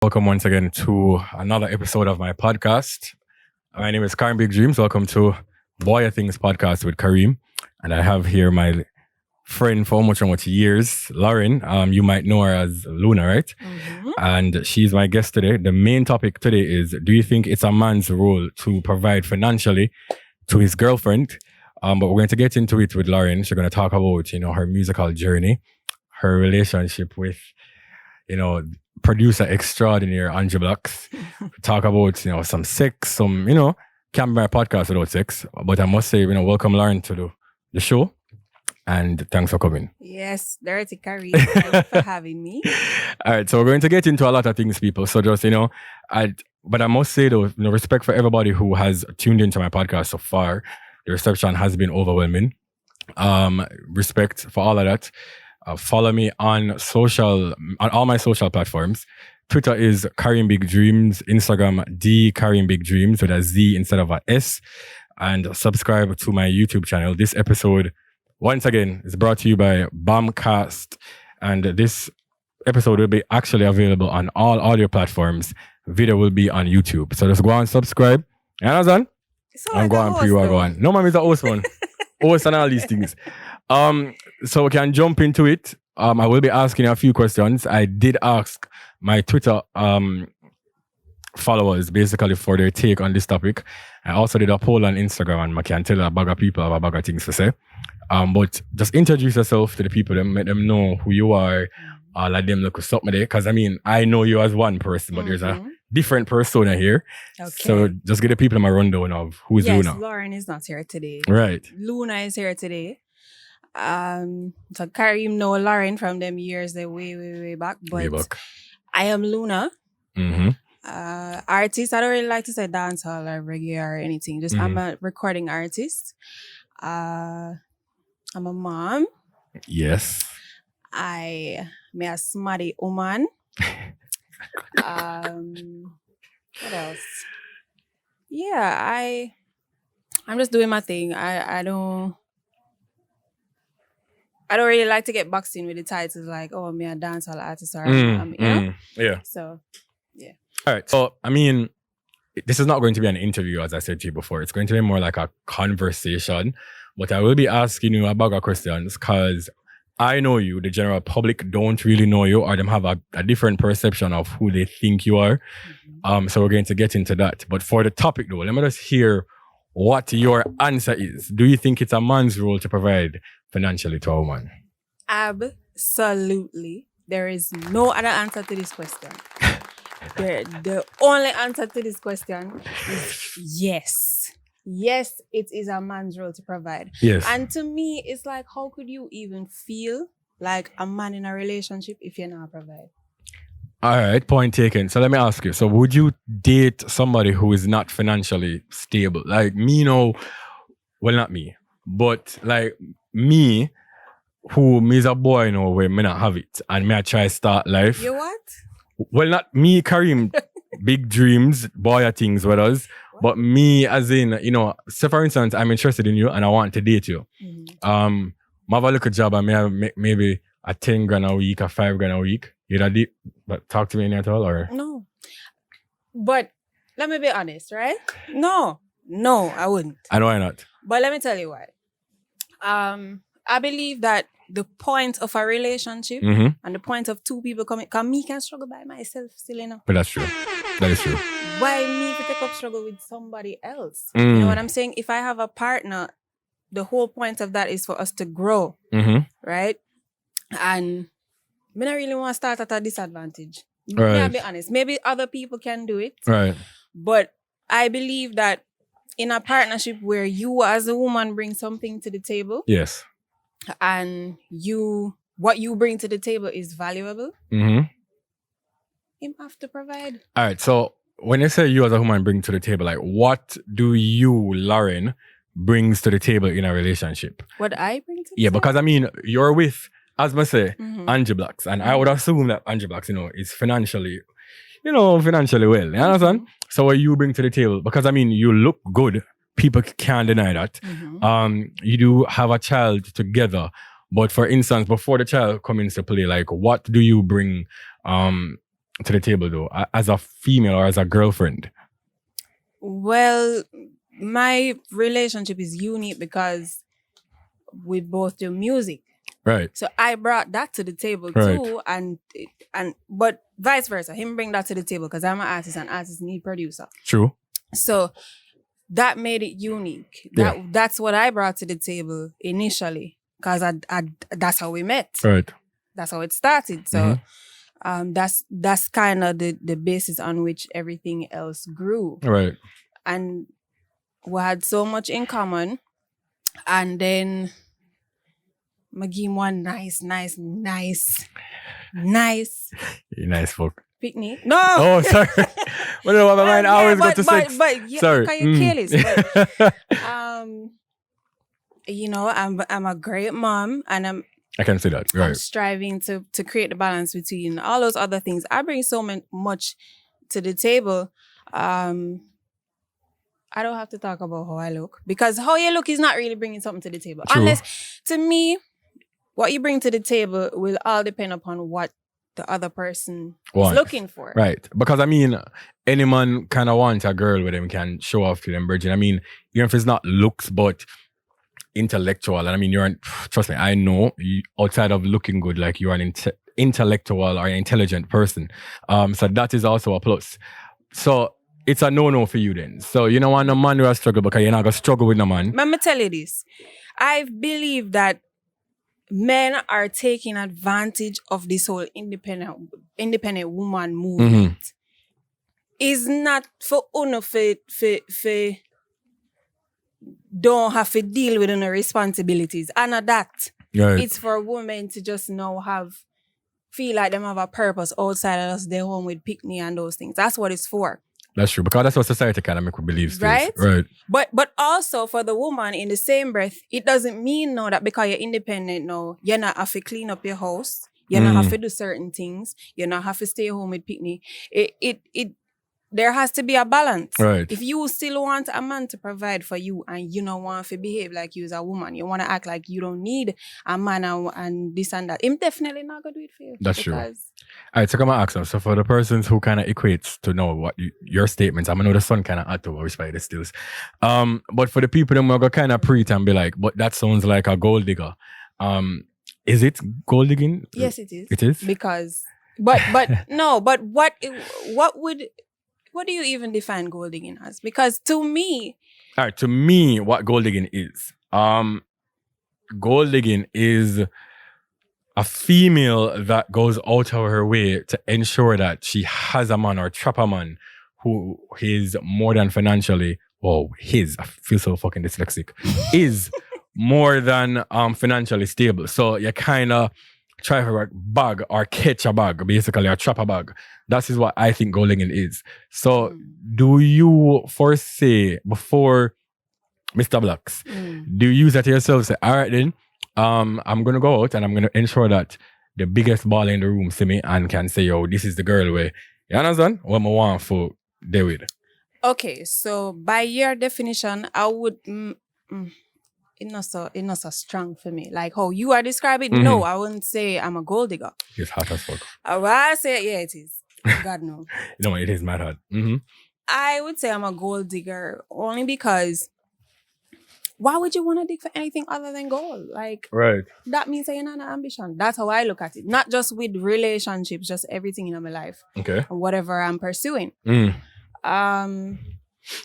Welcome once again to another episode of my podcast. My name is Karim Big Dreams. Welcome to Boy Things podcast with Karim. And I have here my friend for much years, Lauren. You might know her as Lvna, right? Mm-hmm. And she's my guest today. The main topic today is, do you think it's a man's role to provide financially to his girlfriend? But we're going to get into it with Lauren. She's going to talk about, her musical journey, her relationship with, producer extraordinaire Anju Blaxx. Talk about, some sex, some, can't be my podcast without sex. But I must say, welcome Lauren to the show. And thanks for coming. Yes, Dirty Curry. Thanks for having me. All right, so we're going to get into a lot of things, people. So just, but I must say though, respect for everybody who has tuned into my podcast so far. The reception has been overwhelming. Respect for all of that. Follow me on all my social platforms. Twitter is Karim Big Dreams. Instagram, Karim Big Dreams with a Z instead of a S. And subscribe to my YouTube channel. This episode, once again, is brought to you by Bombcast. And this episode will be actually available on all audio platforms. Video will be on YouTube. So just go and subscribe. You understand? I'm going pre-go. No, man, is a host one. Host and all these things. So we can jump into it. I will be asking a few questions. I did ask my Twitter followers basically for their take on this topic. I also did a poll on Instagram, and I can tell a bag of people have a bag of things to say. But just introduce yourself to the people and let them know who you are. Let them look something there. Because I know you as one person, but there's a different persona here. Okay. So just get the people in a rundown of who's Lvna. Yes, Lauren is not here today. Right. Lvna is here today. So Karim know Lauren from them years, they way back. But way back. I am Lvna. Mm-hmm. Artist. I don't really like to say dancehall or reggae or anything. Just I'm a recording artist. I'm a mom. Yes. I'm a smarty woman. What else? Yeah, I'm just doing my thing. I don't really like to get boxed in with the titles like, oh, I'm a dancehall artist or Yeah. So, yeah. All right. So, this is not going to be an interview, as I said to you before. It's going to be more like a conversation. But I will be asking you a bag of questions because I know you. The general public don't really know you, or them have a different perception of who they think you are. So we're going to get into that. But for the topic though, let me just hear what your answer is. Do you think it's a man's role to provide financially to a woman? Absolutely. There is no other answer to this question. The only answer to this question is yes. Yes, it is a man's role to provide. Yes. And to me, it's like, how could you even feel like a man in a relationship if you're not provide? All right, point taken. So let me ask you. So would you date somebody who is not financially stable? Like me, well, not me, but like me, who is a boy, where me not have it, and me I try start life. You what? Well, not me, Karim, big dreams, boy things with us. But me, as in, say for instance, I'm interested in you and I want to date you. I have a little job and I make maybe a 10 grand a week or 5 grand a week. You know, but talk to me any at all, or? No. But let me be honest, right? No, I wouldn't. I know why not. But let me tell you why. I believe that the point of a relationship and the point of two people coming, because me can struggle by myself still, But that's true. That is true. Why me to take up struggle with somebody else? You know what I'm saying? If I have a partner, the whole point of that is for us to grow, right? And me not really want to start at a disadvantage. Right. I'll be honest. Maybe other people can do it. Right. But I believe that in a partnership where you as a woman bring something to the table. Yes. And what you bring to the table is valuable. Him have to provide. All right. So when you say you as a woman bring to the table, like what do you, Lauren, brings to the table in a relationship? What I bring to the table? Yeah, because you're with, as I say, Anju Blaxx. And I would assume that Anju Blaxx, is financially well. You understand? So what you bring to the table, because you look good. People can't deny that. You do have a child together. But for instance, before the child comes into play, like what do you bring to the table though, as a female or as a girlfriend? Well, my relationship is unique because we both do music. Right. So I brought that to the table too, and but vice versa. Him bring that to the table because I'm an artist and artists need producer. True. So that made it unique. That's what I brought to the table initially because I that's how we met. Right. That's how it started. So that's kind of the basis on which everything else grew. Right. And we had so much in common, and then I give him one nice You nice fuck. picnic. No. Oh, sorry. Well, no, my mind always go to sex. But yeah, sorry. can you careless? But, you know, I'm a great mom, and I can see that. Right. I'm striving to create the balance between all those other things. I bring so much to the table. I don't have to talk about how I look because how you look is not really bringing something to the table. True. Unless, to me, what you bring to the table will all depend upon what the other person is looking for. Right. Because I mean, any man kind of wants a girl with them can show off to them, Virgin. I mean, even if it's not looks, but intellectual. And I mean, trust me, I know outside of looking good, like you're an intellectual or an intelligent person. So that is also a plus. So it's a no-no for you then. So you don't want a man who has struggle because you're not going to struggle with no man. Let me tell you this. I believe that men are taking advantage of this whole independent woman movement. It's not for don't have to deal with any responsibilities. And that. Right. It's for women to just now feel like them have a purpose outside of us, their home with picnic and those things. That's what it's for. That's true, because that's what society kind of make we believe. Right? Right. But also for the woman, in the same breath, it doesn't mean now that because you're independent now, you not have to clean up your house, you not have to do certain things, you not have to stay home with picnic. There has to be a balance. Right. If you still want a man to provide for you and you don't want to behave like you as a woman, you want to act like you don't need a man and this and that, I'm definitely not going to do it for you. That's true. All right, so come on, ask them. So for the persons who kind of equates to know what your statements, I know the sun kind of add to what we spider stills. But for the people who are going to kind of preach and be like, but that sounds like a gold digger. Is it gold digging? Yes, it is. It is? Because, but no, but what do you even define gold digging as? Because to me... All right, to me, what gold digging is. Gold digging is a female that goes out of her way to ensure that she has a man or trap a man who is more than financially... I feel so fucking dyslexic. is more than financially stable. So you kind of try for a bag or catch a bag, basically, or trap a bag. That is what I think gold digging is. So, do you foresee before Mr. Blaxx, do you use that to yourself? Say, all right, then, I'm going to go out and I'm going to ensure that the biggest baller in the room see me and can say, yo, this is the girl where, you understand? What I want for David. Okay, so by your definition, I would... It's not so strong for me. Like how you are describing, no, I wouldn't say I'm a gold digger. It's hot as fuck. I say, yeah, it is. God no. No, it is mad hot. I would say I'm a gold digger only because why would you want to dig for anything other than gold? Like, right. That means that you're not an ambition. That's how I look at it. Not just with relationships, just everything in my life. Okay. And whatever I'm pursuing.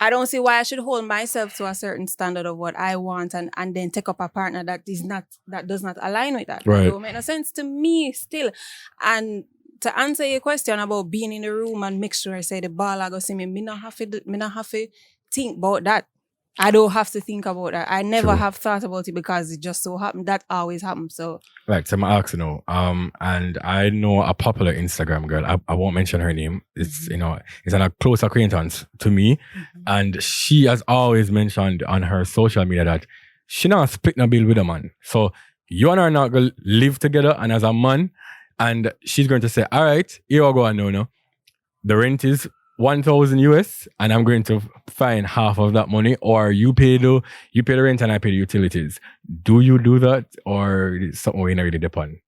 I don't see why I should hold myself to a certain standard of what I want and then take up a partner that does not align with that. Right. It don't make no sense to me still. And to answer your question about being in the room and make sure I say the ball I go see me not have to think about that. I don't have to think about that. I never have thought about it because it just so happened. That always happens. So, right. So I'm asking now. And I know a popular Instagram girl. I won't mention her name. It's it's a close acquaintance to me, and she has always mentioned on her social media that she not split no bill with a man. So you and her are not gonna live together, and as a man, and she's going to say, all right, here I go. I know. The rent is $1,000 US, and I'm going to find half of that money, or you pay the rent and I pay the utilities. Do you do that, or is something we not really depend?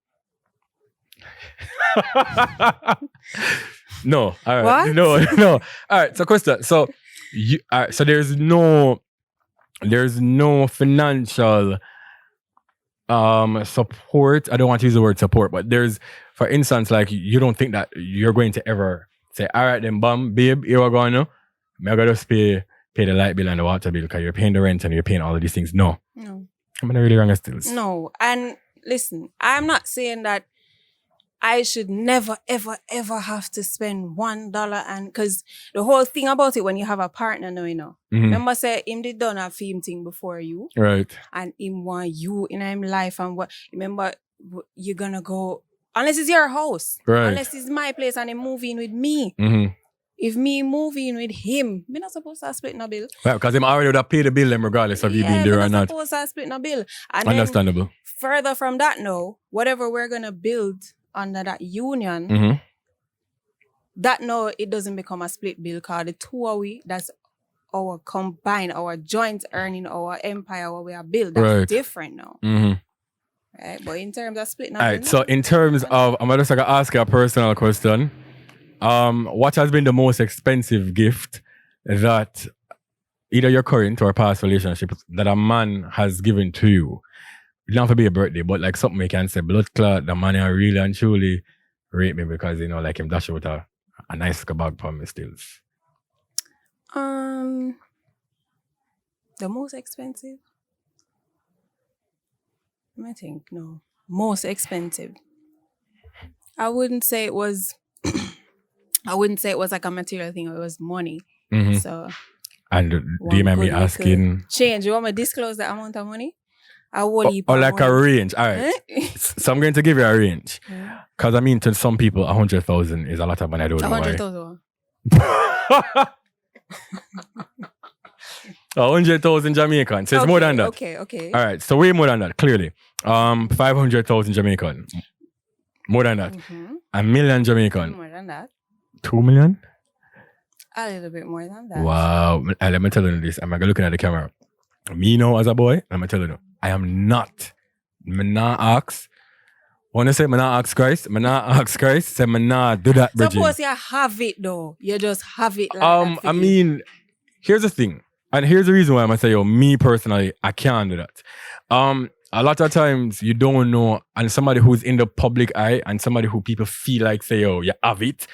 No. All right. What? No. All right. So, question. So, so there's no financial support. I don't want to use the word support, but there's, for instance, like you don't think that you're going to ever say, all right, then, babe, here we're going now. I'm gonna just pay the light bill and the water bill because you're paying the rent and you're paying all of these things. No. I'm gonna really wrong still. No. And listen, I'm not saying that I should never, ever, ever have to spend $1, and because the whole thing about it when you have a partner now, remember say him did done a film thing before you. Right. And him want you in him life and what remember you're gonna go unless it's your house. Right. Unless it's my place and he move in with me. If me move in with him, me not supposed to split no bill. Right, because him already would have paid the bill them regardless of you being there or not. Supposed to split no bill. And understandable. Then, further from that now, whatever we're gonna build under that union, that no, it doesn't become a split bill because the two of we, that's our combined, our joint earning, our empire, what we are built. That's different now. Right? But in terms of splitting, all right. So in terms of, I'm just gonna ask you a personal question. What has been the most expensive gift that either your current or past relationship that a man has given to you? It don't have to be a birthday, but like something you can say, blood clot, the man really and truly rate me because, like him dash with a nice kebab for me still. The most expensive? I think, no. Most expensive. I wouldn't say it was like a material thing, it was money. So. And do you mind me asking? Change, you want me to disclose the amount of money? Or like a range. All right. So I'm going to give you a range. Because to some people, 100,000 is a lot of money. I don't know 100,000. 100,000 Jamaican. So it's more than that. Okay. All right. So way more than that, clearly. 500,000 Jamaican. More than that. $1 million Jamaican. More than that. 2 million? A little bit more than that. Wow. Let me tell you this. I'm looking at the camera. Me now as a boy, let me tell you, I am not. I'm not ask. When I say I'm not ask Christ, say I'm not do that, Bridget. Suppose you have it though. You just have it like that. Here's the thing. And here's the reason why I'm gonna say, me personally, I can't do that. A lot of times you don't know, and somebody who's in the public eye and somebody who people feel like say, you have it.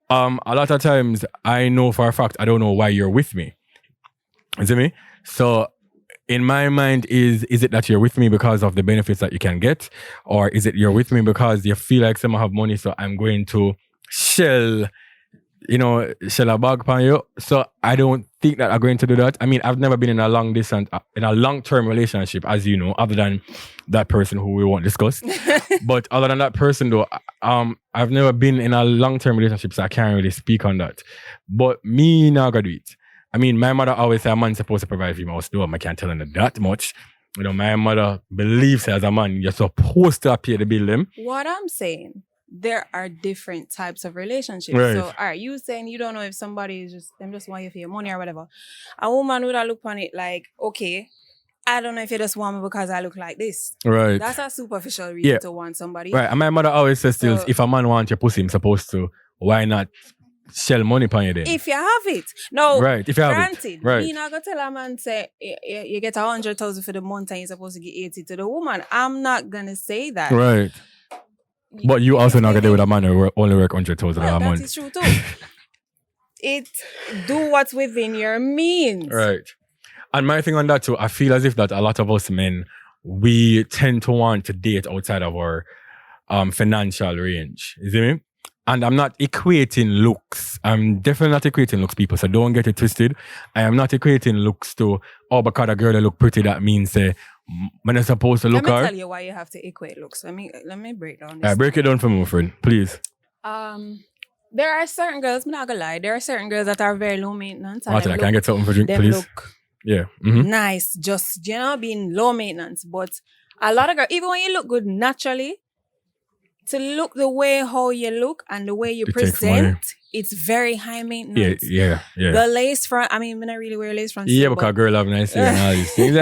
A lot of times I know for a fact I don't know why you're with me. You see me? So in my mind, is it that you're with me because of the benefits that you can get? Or is it you're with me because you feel like someone have money, so I'm going to shell a bag upon you? So I don't think that I'm going to do that. I've never been in a long-term relationship, as you know, other than that person who we won't discuss. But other than that person though, I've never been in a long-term relationship, so I can't really speak on that. But me not gonna do it. My mother always say a man's supposed to provide for him house door. I can't tell her that much. My mother believes as a man, you're supposed to pay the bill them. What I'm saying, there are different types of relationships. Right. So are you saying you don't know if somebody is them just want you for your money or whatever? A woman would have looked on it like, okay, I don't know if you just want me because I look like this. Right. That's a superficial reason to want somebody. Right. And my mother always says still, if a man wants your pussy, he's supposed to, why not shell money upon you then? If you have it. No, right. If you have granted, it. Right. Me not gonna tell a man say you get 100,000 for the month and you're supposed to get 80 to the woman. I'm not gonna say that. Right. But you also not gonna do with a man who only work 100,000 a month. That is true too. It do what's within your means. Right. And my thing on that too, I feel as if that a lot of us men, we tend to want to date outside of our financial range. You see me? And I'm not equating looks. I'm definitely not equating looks, people. So don't get it twisted. I am not equating looks to, because a girl look pretty, that means I'm not supposed to look her. Let me tell you why you have to equate looks. Let me break down this. Break it down for me, my friend, please. There are certain girls, I'm not gonna lie, there are certain girls that are very low maintenance. Martin, can I get something for drink, please? Look nice, just, being low maintenance. But a lot of girls, even when you look good naturally, to look the way how you look and the way you present, it's very high maintenance. Yeah. The lace front, I don't really wear lace front. Yeah, because girl have nice hair and all these things.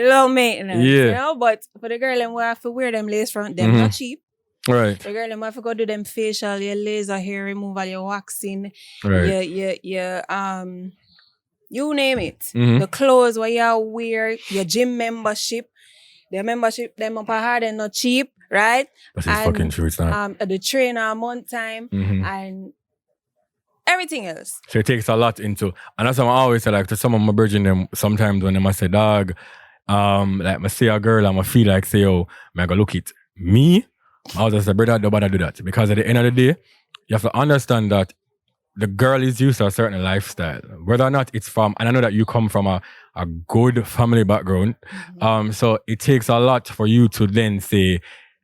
Low maintenance, but for the girl who have to wear them lace front, they're not cheap. Right. The girl, them have to go do them facial, your laser hair removal, your waxing, Right. you name it. The clothes where you wear, your gym membership. The membership, them up hard and not cheap, right? But it's fucking true, it's not. The trainer a month time and everything else. So it takes a lot into, and that's what I always say, like to some of my bridging them sometimes when they must say, dog, like I see a girl and I feel like say, oh, I go look it. Me, I was just say, brother, don't bother do that. Because at the end of the day, you have to understand that the girl is used to a certain lifestyle. Whether or not it's from, and I know that you come from a good family background. So it takes a lot for you to then say,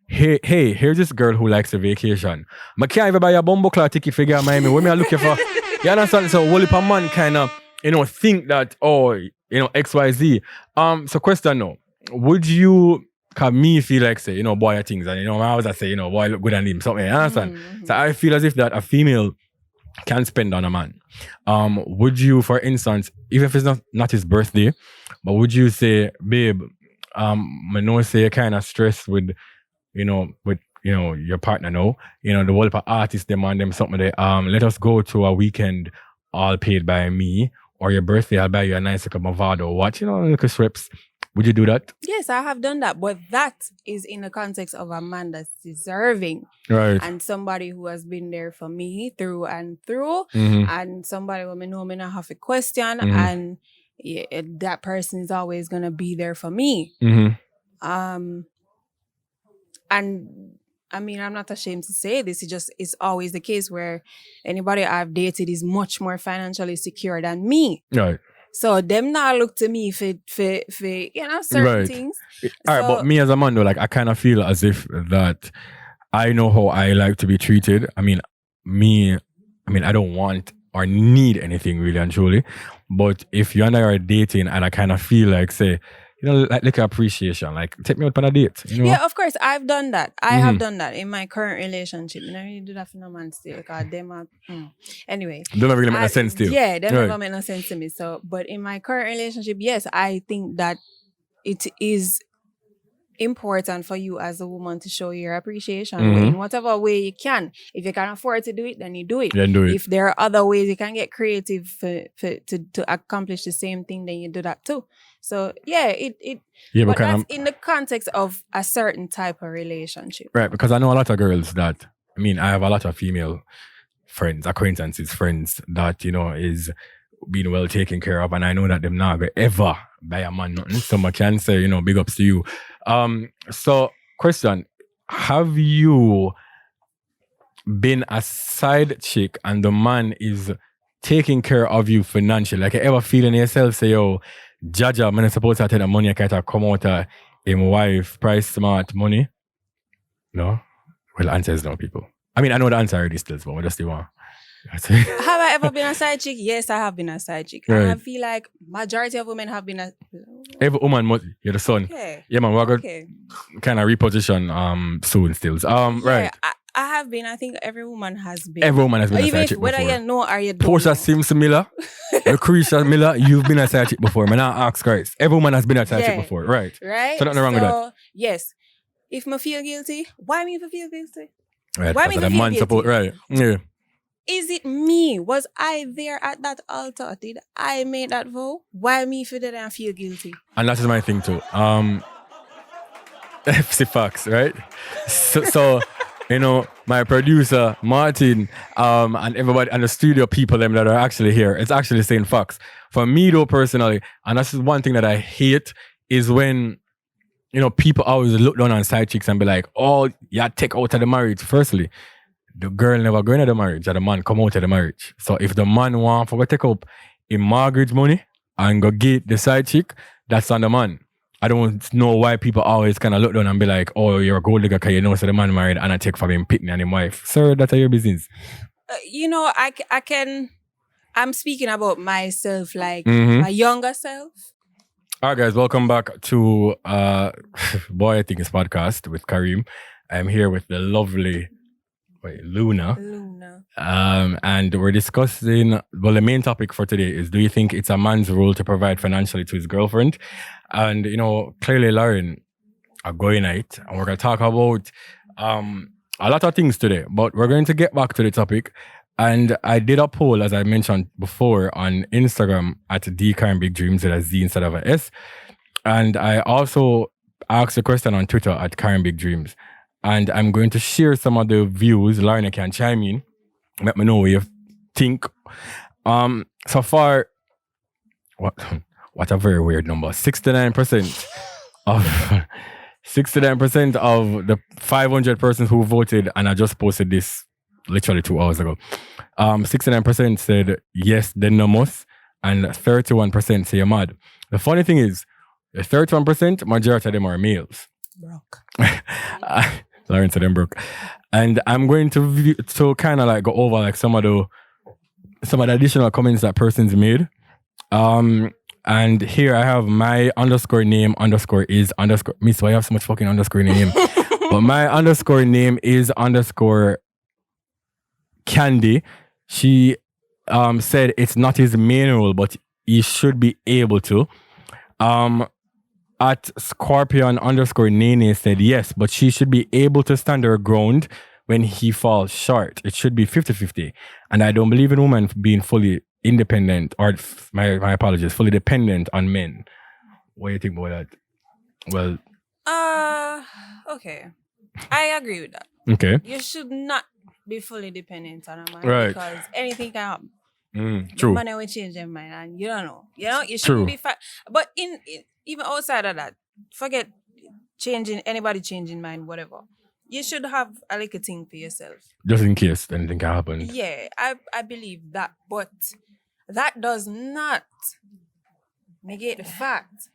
hey, here's this girl who likes a vacation. I can't even buy a bumbo clock ticket for get Miami. What me I looking for? You understand? So whole heap of man kind of, think that, XYZ. So question now. Would you, cause me feel like say, boy things, and I always say, boy look good on him, something, you understand? So I feel as if that a female can spend on a man. Would you, for instance, even if it's not his birthday, but would you say, babe, I know say you're kind of stressed with your partner now, the whole of artists demand them something they, let us go to a weekend all paid by me, or your birthday, I'll buy you a nice little Movado watch, little strips. Would you do that? Yes, I have done that. But that is in the context of a man that's deserving. Right. And somebody who has been there for me through and through. And somebody who know me not have a question. And that person is always going to be there for me. And I mean, I'm not ashamed to say this. It's always the case where anybody I've dated is much more financially secure than me. Right. So them now look to me for certain things. All right, but me as a man though, like I kind of feel as if that I know how I like to be treated. I mean, I don't want or need anything really and truly. But if you and I are dating and I kind of feel like say, like appreciation, like take me out on a date. Yeah, of course, I've done that. I have done that in my current relationship. I really do that for no man still, because them are, anyway. Don't really make no sense to you. Yeah, they never make no sense to me. So, but in my current relationship, yes, I think that it is important for you as a woman to show your appreciation in whatever way you can. If you can afford to do it, then you do it. Then do it. If there are other ways you can get creative to accomplish the same thing, then you do that too. So yeah, but that's in the context of a certain type of relationship. Right, because I know a lot of girls that, I have a lot of female friends, acquaintances, friends that, is being well taken care of, and I know that them not gonna ever buy a man nothing. So I can say, big ups to you. So question, have you been a side chick and the man is taking care of you financially? Like you ever feeling yourself say, yo, Jaja, I'm not supposed to take the money I can't come out of him wife, price smart money? No? Well, the answer is no, people. I know the answer already still, but I just do one. Have I ever been a side chick? Yes, I have been a side chick. Right. And I feel like majority of women have been a... Every woman, you're the son. Okay. Yeah, man, we're going to kind of reposition soon still. Right. I have been. I think every woman has been. Every woman has been a side chick before. Whether you know or you don't. Portia Sims Miller, Lucretia Miller, you've been a side chick before. Man, I ask Christ. Every woman has been a side chick before. Right. Right. So nothing wrong with that. Yes. If I feel guilty, why me if I feel guilty? Right. Why me if I feel guilty? Right. Yeah. Is it me? Was I there at that altar? Did I make that vow? Why me if I didn't feel guilty? And that is my thing too. FC facts, right? So my producer, Martin, and everybody, and the studio people them that are actually here, it's actually saying facts. For me though, personally, and that's one thing that I hate, is when, people always look down on side chicks and be like, oh, yeah, take out of the marriage. Firstly, the girl never go into the marriage, or the man come out of the marriage. So if the man want to take up in mortgage money and go get the side chick, that's on the man. I don't know why people always kind of look down and be like, oh, you're a gold digger because so the man married and I take from him pitney and him wife. Sir, that's your business. I'm speaking about myself, like my younger self. All right, guys, welcome back to Boy I Think It's podcast with Kareem. I'm here with the lovely Lvna. And we're discussing, the main topic for today is, do you think it's a man's role to provide financially to his girlfriend? And, clearly Lauren are going out, and we're going to talk about a lot of things today, but we're going to get back to the topic. And I did a poll, as I mentioned before, on Instagram at @DKarenBigDreams with a Z instead of a S. And I also asked a question on Twitter at @KarenBigDreams. And I'm going to share some of the views. Lvna can chime in. Let me know what you think. So far, what a very weird number. 69% of 69% of the 500 persons who voted, and I just posted this literally 2 hours ago. 69% said yes, then no muss, and 31% say you're mad. The funny thing is, the 31%, majority of them are males. Broke. Lauren said them broke. And I'm going to kind of like go over like some of the additional comments that persons made. And here I have my _name _ is _ Miss, why you have so much fucking underscore name? But my underscore name is _ Candy. She said it's not his main role, but he should be able to. At Scorpion _ Nene said yes, but she should be able to stand her ground when he falls short. It should be 50-50. And I don't believe in women being fully independent, or my apologies, fully dependent on men. What do you think about that? Well, okay. I agree with that. Okay. You should not be fully dependent on a man, Right. because anything can happen. True. Man will change their mind, and you don't know. You shouldn't be but in even outside of that, forget anybody changing mind, whatever. You should have a little thing for yourself, Just in case anything can happen. Yeah, I believe that, but that does not negate the fact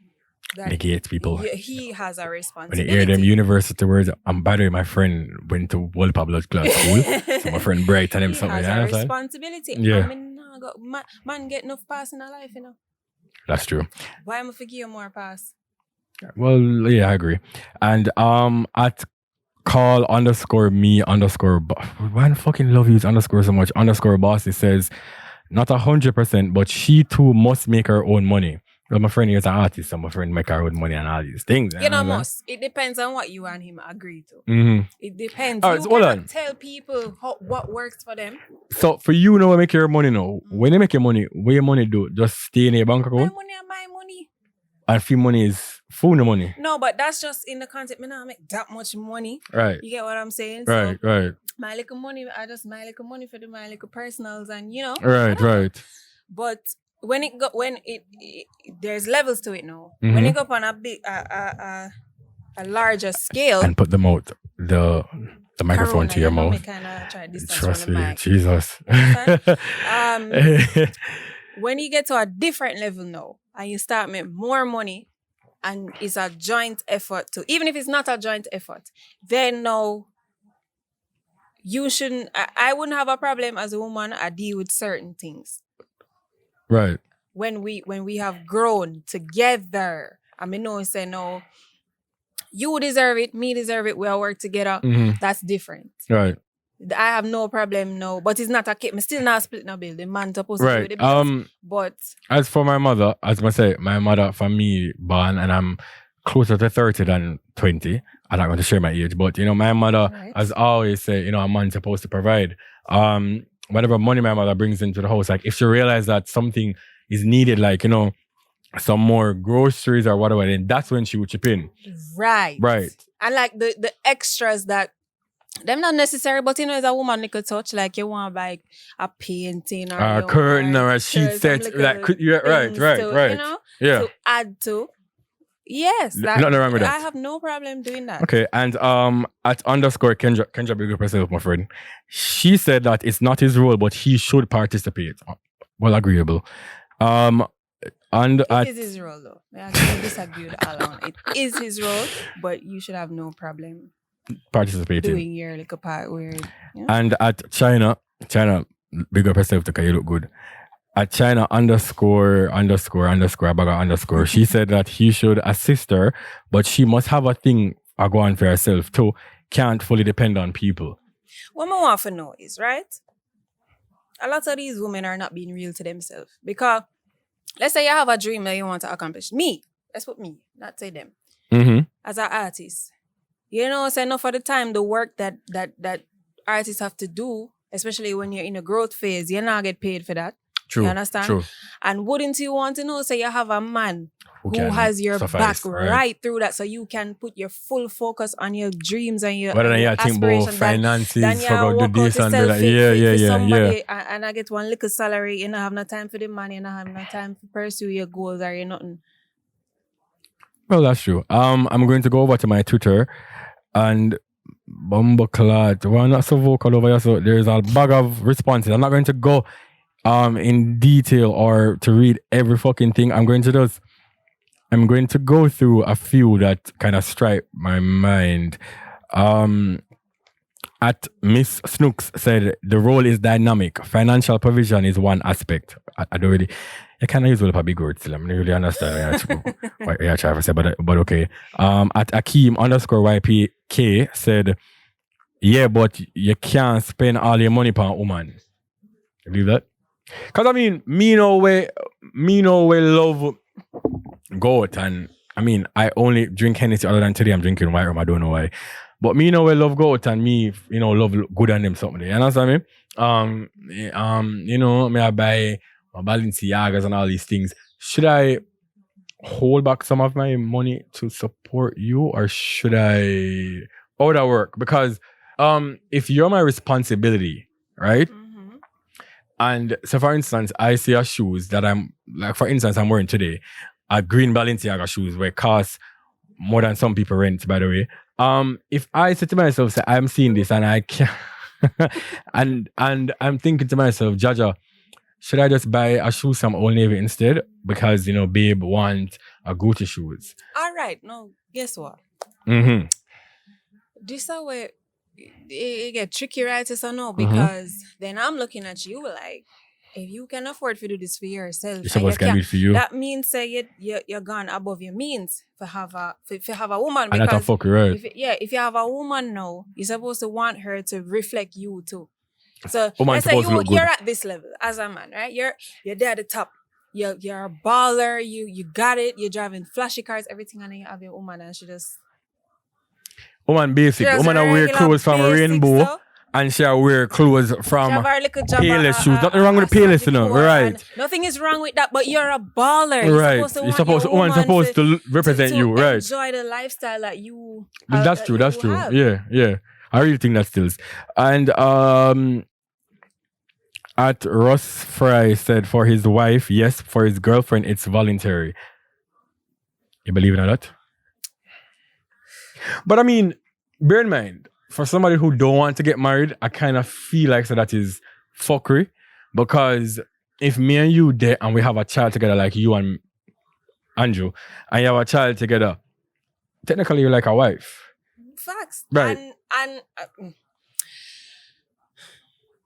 that Negate people. he has a When responsibility. they hear them university words, by the way, my friend went to World Public Class School. So my friend Bright and him He something. has a responsibility. Yeah. I mean, man get enough pass in a life, you know. That's true. Why am I forgive you more pass? Well, yeah, I agree. And at call _me _ why I fucking love you _ so much _ it says not 100%, but she too must make her own money. Well, my friend here is an artist, so my friend make her own money and all these things. You know, must. It depends on what you and him agree to. Mm-hmm. It depends. All right, You so hold cannot on. tell people what works for them. So for you now, make your money now. When you make your money, what your money do? Just stay in your bank My account? money and my money. And fee money is full no money. No, but that's just in the concept. Me not make that much money. Right. You get what I'm saying? Right, So right. my little money, I just my little money for my little personals, and you know. Right, right. But when there's levels to it now. When you go up on a big a larger scale, And put the mouth, the microphone to your mouth. Trust me, Jesus. When you get to a different level now, and you start making more money, and it's a joint effort too, even if it's not a joint effort, then no, you shouldn't. I wouldn't have a problem as a woman. I deal with certain things. Right. When we have grown together, I mean, no, say no, you deserve it, me deserve it, we all work together. That's different. Right. I have no problem, no, but it's not a kid. I'm still not splitting a bill. The man supposed to do Right. the bills. But as for my mother, as I say, my mother for me born, and I'm closer to 30 than 20. I'm not going to share my age, but you know, my mother has always said, you know, a man's supposed to provide. Whatever money my mother brings into the house, like if she realizes that something is needed, like, you know, some more groceries or whatever, then that's when she would chip in. Right. Right. And like the extras that them not necessary, but you know, as a woman, you could touch, like you want to buy a painting or A curtain or a sheet set. Like, yeah, right. You know, Yeah. to add to. Yes. Nothing wrong with that. I have no problem doing that. Okay, and at _Kendra, big up herself, my friend. She said that it's not his role, but he should participate. Well, agreeable. It is his role, though. I disagree with Alan. It is his role, but you should have no problem participating, doing your little part where. You know? And at China, big up herself because you look good. At China ____, she said that he should assist her, but she must have a thing go on for herself too. Can't fully depend on people. What I want to know is, right? A lot of these women are not being real to themselves. Because let's say you have a dream that you want to accomplish. Me, let's put me, not say them. As an artist, You know, so enough of the time, the work that artists have to do, especially when you're in a growth phase, you're not get paid for that. True. You understand? True. And wouldn't you want to know, say you have a man who can has your suffice, back right through that, so you can put your full focus on your dreams and your, But then you think about aspirations. finances, Then for you do this to and sell do that. fake for Yeah. somebody, and I get one little salary. You don't have no time for the money. You don't have no time to pursue your goals or you nothing. Well, that's true. I'm going to go over to my Twitter and Bumbleclad. Well, I'm not so vocal over here, so there's a bag of responses. I'm not going to go in detail or to read every fucking thing. I'm going to go through a few that kind of strike my mind. At Miss Snooks said the role is dynamic. Financial provision is one aspect. I don't really. I kind of use a big word still. I don't really understand what you're trying to say, but okay. At Akeem _YPK said, yeah, but you can't spend all your money on a woman. You believe that? Because I mean, me no way love goat, and I mean, I only drink Hennessy other than today I'm drinking white rum. I don't know why. But me no way love goat and me, love good on them something. You understand me? Me I buy my Balenciagas and all these things. Should I hold back some of my money to support you, or should I? How would that work? Because if you're my responsibility, right? Mm-hmm. And so, for instance, I see a shoes that I'm wearing today, a green Balenciaga shoes where it costs more than some people rent, by the way. If I say to myself, say, I'm seeing this and I can't, and I'm thinking to myself, Jaja, should I just buy a shoes from Old Navy instead? Because, babe wants a Gucci shoes. All right. No, guess what? Mm-hmm. This is where it get tricky, right? So no, because then I'm looking at you like, if you can afford to do this for yourself, you're supposed to do it for you. That means say you're gone above your means for have a woman. And that's a fuck, right? If you have a woman now, you're supposed to want her to reflect you too. So let's say you're at this level as a man, right? You're there at the top. You're a baller. You got it. You're driving flashy cars, everything, and then you have your woman, and she just woman basic. Woman wear clothes from Rainbow. So, and she wear clothes from Payless shoes. Nothing wrong with the Payless, right? Nothing is wrong with that, but you're a baller. Right. You're supposed to represent you, right? Enjoy the lifestyle that you. That's true. Have. Yeah. I really think that still. And at Ross Fry said for his wife, yes. For his girlfriend, it's voluntary. You believe in that? But I mean, bear in mind, for somebody who don't want to get married, I kind of feel like so that is fuckery. Because if me and you date and we have a child together, like you and Anju, and you have a child together, technically you're like a wife. Facts. Right. And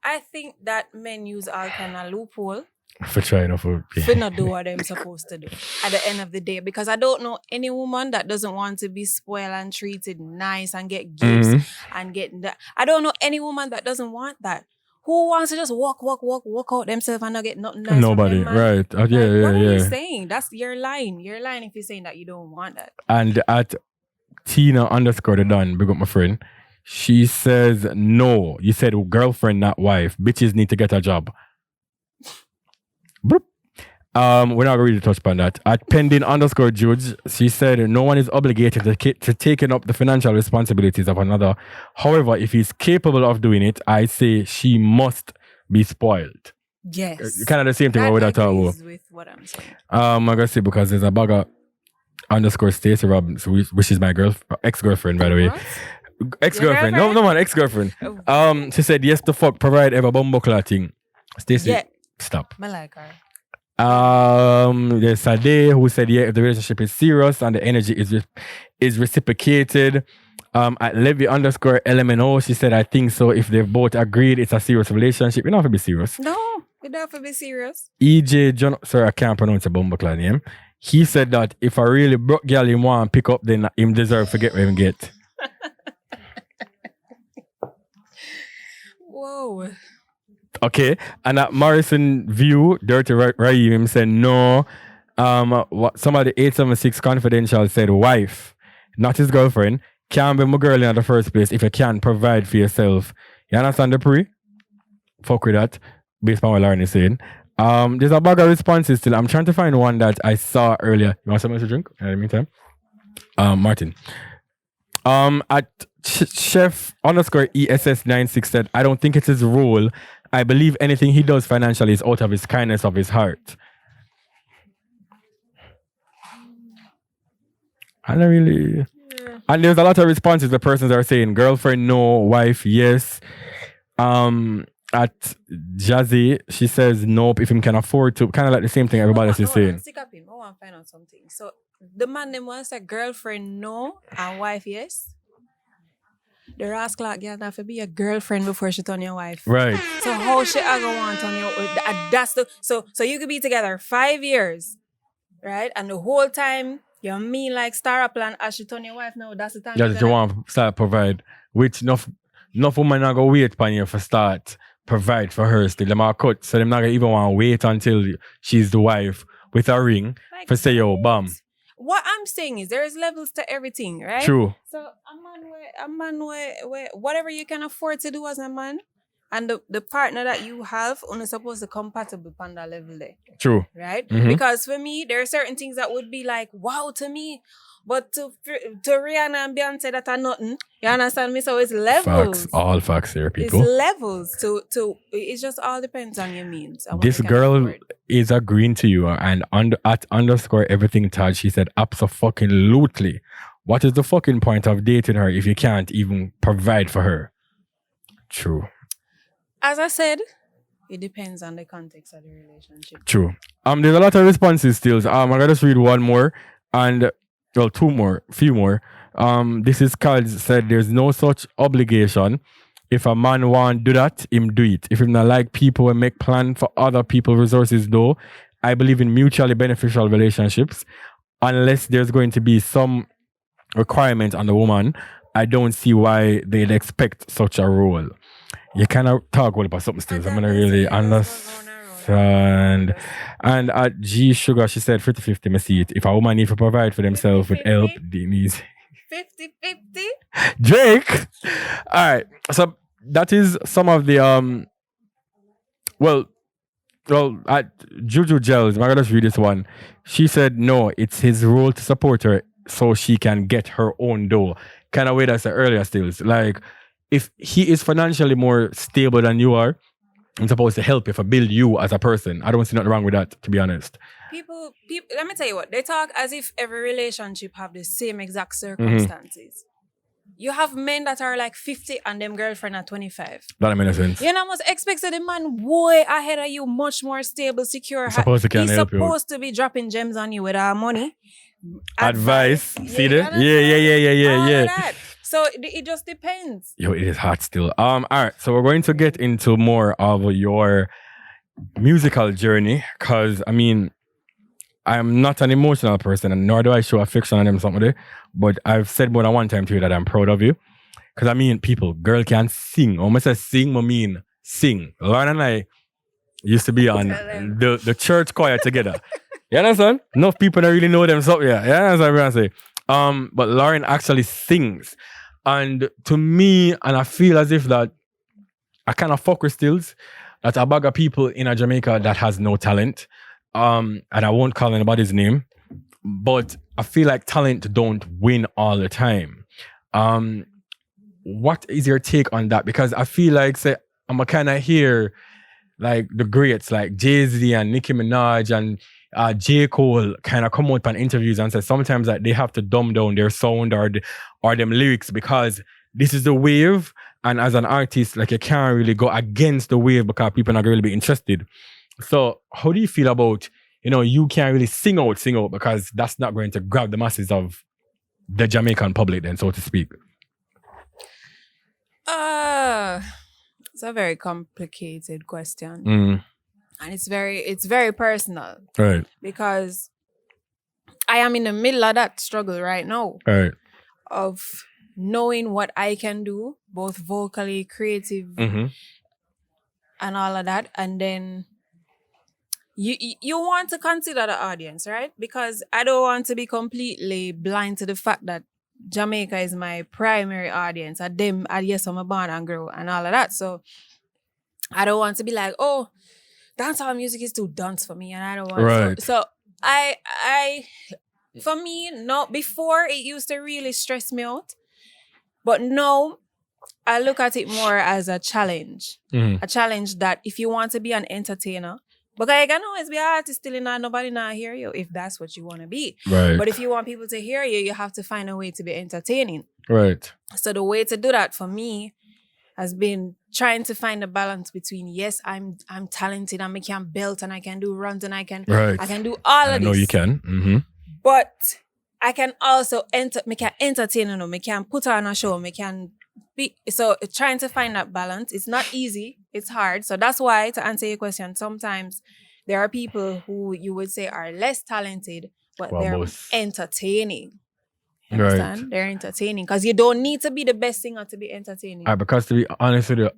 I think that men use all kind of loophole for trying to not do what they're supposed to do at the end of the day. Because I don't know any woman that doesn't want to be spoiled and treated nice and get gifts and get that. I don't know any woman that doesn't want that. Who wants to just walk out themselves and not get nothing nice? Nobody, right? What are you saying? That's your line. You're lying if you're saying that you don't want that. And at Tina _the Don, big up my friend, she says no. You said girlfriend, not wife. Bitches need to get a job. We're not going to really touch upon that. At pending _Judge, she said no one is obligated to taking up the financial responsibilities of another. However, if he's capable of doing it, I say she must be spoiled. Yes. Kind of the same thing I would have talked about. With what I'm saying. I'm going to say because there's a bagger _Stacey Robbins, which is my ex-girlfriend, by the way. What? Ex-girlfriend. No, man, ex-girlfriend. She said yes to fuck, provide ever bumbleclad thing. Stacey, stop. I like her. There's Sade who said yeah, if the relationship is serious and the energy is reciprocated. At Levy _LMNO, she said I think so. If they've both agreed it's a serious relationship, you don't have to be serious. No, you don't have to be serious. EJ John, sorry, I can't pronounce a bumbleclad name. He said that if a really broke girl him want to pick up, then him deserve to get what him get. Whoa. Okay, and at Morrison View, Dirty Raheem said no. What some of the 876 confidential said wife, not his girlfriend. can't be my girl in the first place if you can't provide for yourself. You understand the pre? Fuck with that, based on what Lauren is saying. There's a bag of responses still. I'm trying to find one that I saw earlier. You want something to drink in the meantime? Martin. At chef underscore ESS96 said, I don't think it's his role. I believe anything he does financially is out of his kindness of his heart. I don't really. Yeah. And there's a lot of responses. The persons are saying girlfriend, no, wife, yes. At Jazzy, she says nope if him can afford to. Kind of like the same thing everybody else is saying. I want to find out something. So the man them wants a girlfriend, no, and wife, yes. The rascal like you have to be a girlfriend before she turn your wife. Right. So how she ever want on your that's the so you could be together 5 years, right? And the whole time you mean like star up and as she turn your wife now, that's the time. That's you want to start provide. Which enough woman not go wait upon you for start provide for her still. Them are cut. So them not gonna even want to wait until she's the wife with a ring like, for say yo bam. What I'm saying is there's levels to everything, right? True. So a man where whatever you can afford to do as a man, and the partner that you have only supposed to compatible on that level there. True. Right? Mm-hmm. Because for me, there are certain things that would be like, wow to me. But to Rihanna and Beyonce that are nothing. You understand me? So it's levels. Facts. All facts here, people. It's levels to it just all depends on your means. This girl is agreeing to you and at underscore everything Taj, she said abso-fucking-lutely. What is the fucking point of dating her if you can't even provide for her? True. As I said, it depends on the context of the relationship. True. There's a lot of responses still. I'm gonna just read one more and few more. This is Carl said there's no such obligation. If a man want do that, him do it. If him not like people and make plan for other people's resources though, I believe in mutually beneficial relationships. Unless there's going to be some requirement on the woman, I don't see why they'd expect such a role. You cannot talk well about something still. So I'm gonna really understand. And at G Sugar, she said 50-50, me see it. If a woman need to provide for themselves with help, they need 50-50. Drake. Alright. So that is some of the well at Juju Gels, I'm gonna just read this one. She said no, it's his role to support her so she can get her own dough. Kind of way that's the earlier still. Like if he is financially more stable than you are, I'm supposed to help you for build you as a person. I don't see nothing wrong with that, to be honest. People, let me tell you what, they talk as if every relationship have the same exact circumstances. Mm-hmm. You have men that are like 50 and them girlfriend at 25. That makes sense. You know, must expect the man way ahead of you, much more stable, secure. He's supposed to be dropping gems on you with our money. Advice. See that? Yeah. So it just depends. Yo, it is hot still. All right. So we're going to get into more of your musical journey, because I mean, I'm not an emotional person, and nor do I show affection on them somebody. But I've said more than one time to you that I'm proud of you, because I mean, people, girl can sing. When I say sing, I mean sing. Lauren and I used to be on the church choir together. You understand? Enough people don't really know them. So yeah, that's what I'm saying. But Lauren actually sings. And to me, and I feel as if that I kind of fuck with stills, that a bag of people in Jamaica that has no talent. And I won't call anybody's name, but I feel like talent don't win all the time. What is your take on that? Because I feel like, say, I'm a kind of hear like the greats like Jay-Z and Nicki Minaj and J. Cole kind of come out on interviews and say sometimes that they have to dumb down their sound or them lyrics because this is the wave, and as an artist, like you can't really go against the wave because people are not really be interested. So how do you feel about, you can't really sing out because that's not going to grab the masses of the Jamaican public then, so to speak? It's a very complicated question. Mm. And it's very personal. Right. Because I am in the middle of that struggle right now. Right. Of knowing what I can do, both vocally, creative, mm-hmm. and all of that. And then you want to consider the audience, right? Because I don't want to be completely blind to the fact that Jamaica is my primary audience. At them, yes, I'm born and grow and all of that. So I don't want to be like, oh, dancehall music is too dance for me, and I don't want Right. so I for me, no, before it used to really stress me out. But now I look at it more as a challenge. A challenge that if you want to be an entertainer, because I can always be an artist still and nobody not hear you if that's what you want to be. Right. But if you want people to hear you, you have to find a way to be entertaining. Right. So the way to do that for me has been trying to find a balance between, yes, I'm talented and I can belt and I can do runs and I can do all of this. I know you can. But I can also entertain, I can put on a show, I can be, so trying to find that balance. It's not easy, it's hard. So that's why, to answer your question, sometimes there are people who you would say are less talented, but they're entertaining. You understand? Right. They're entertaining because you don't need to be the best singer to be entertaining. Because to be honest with you,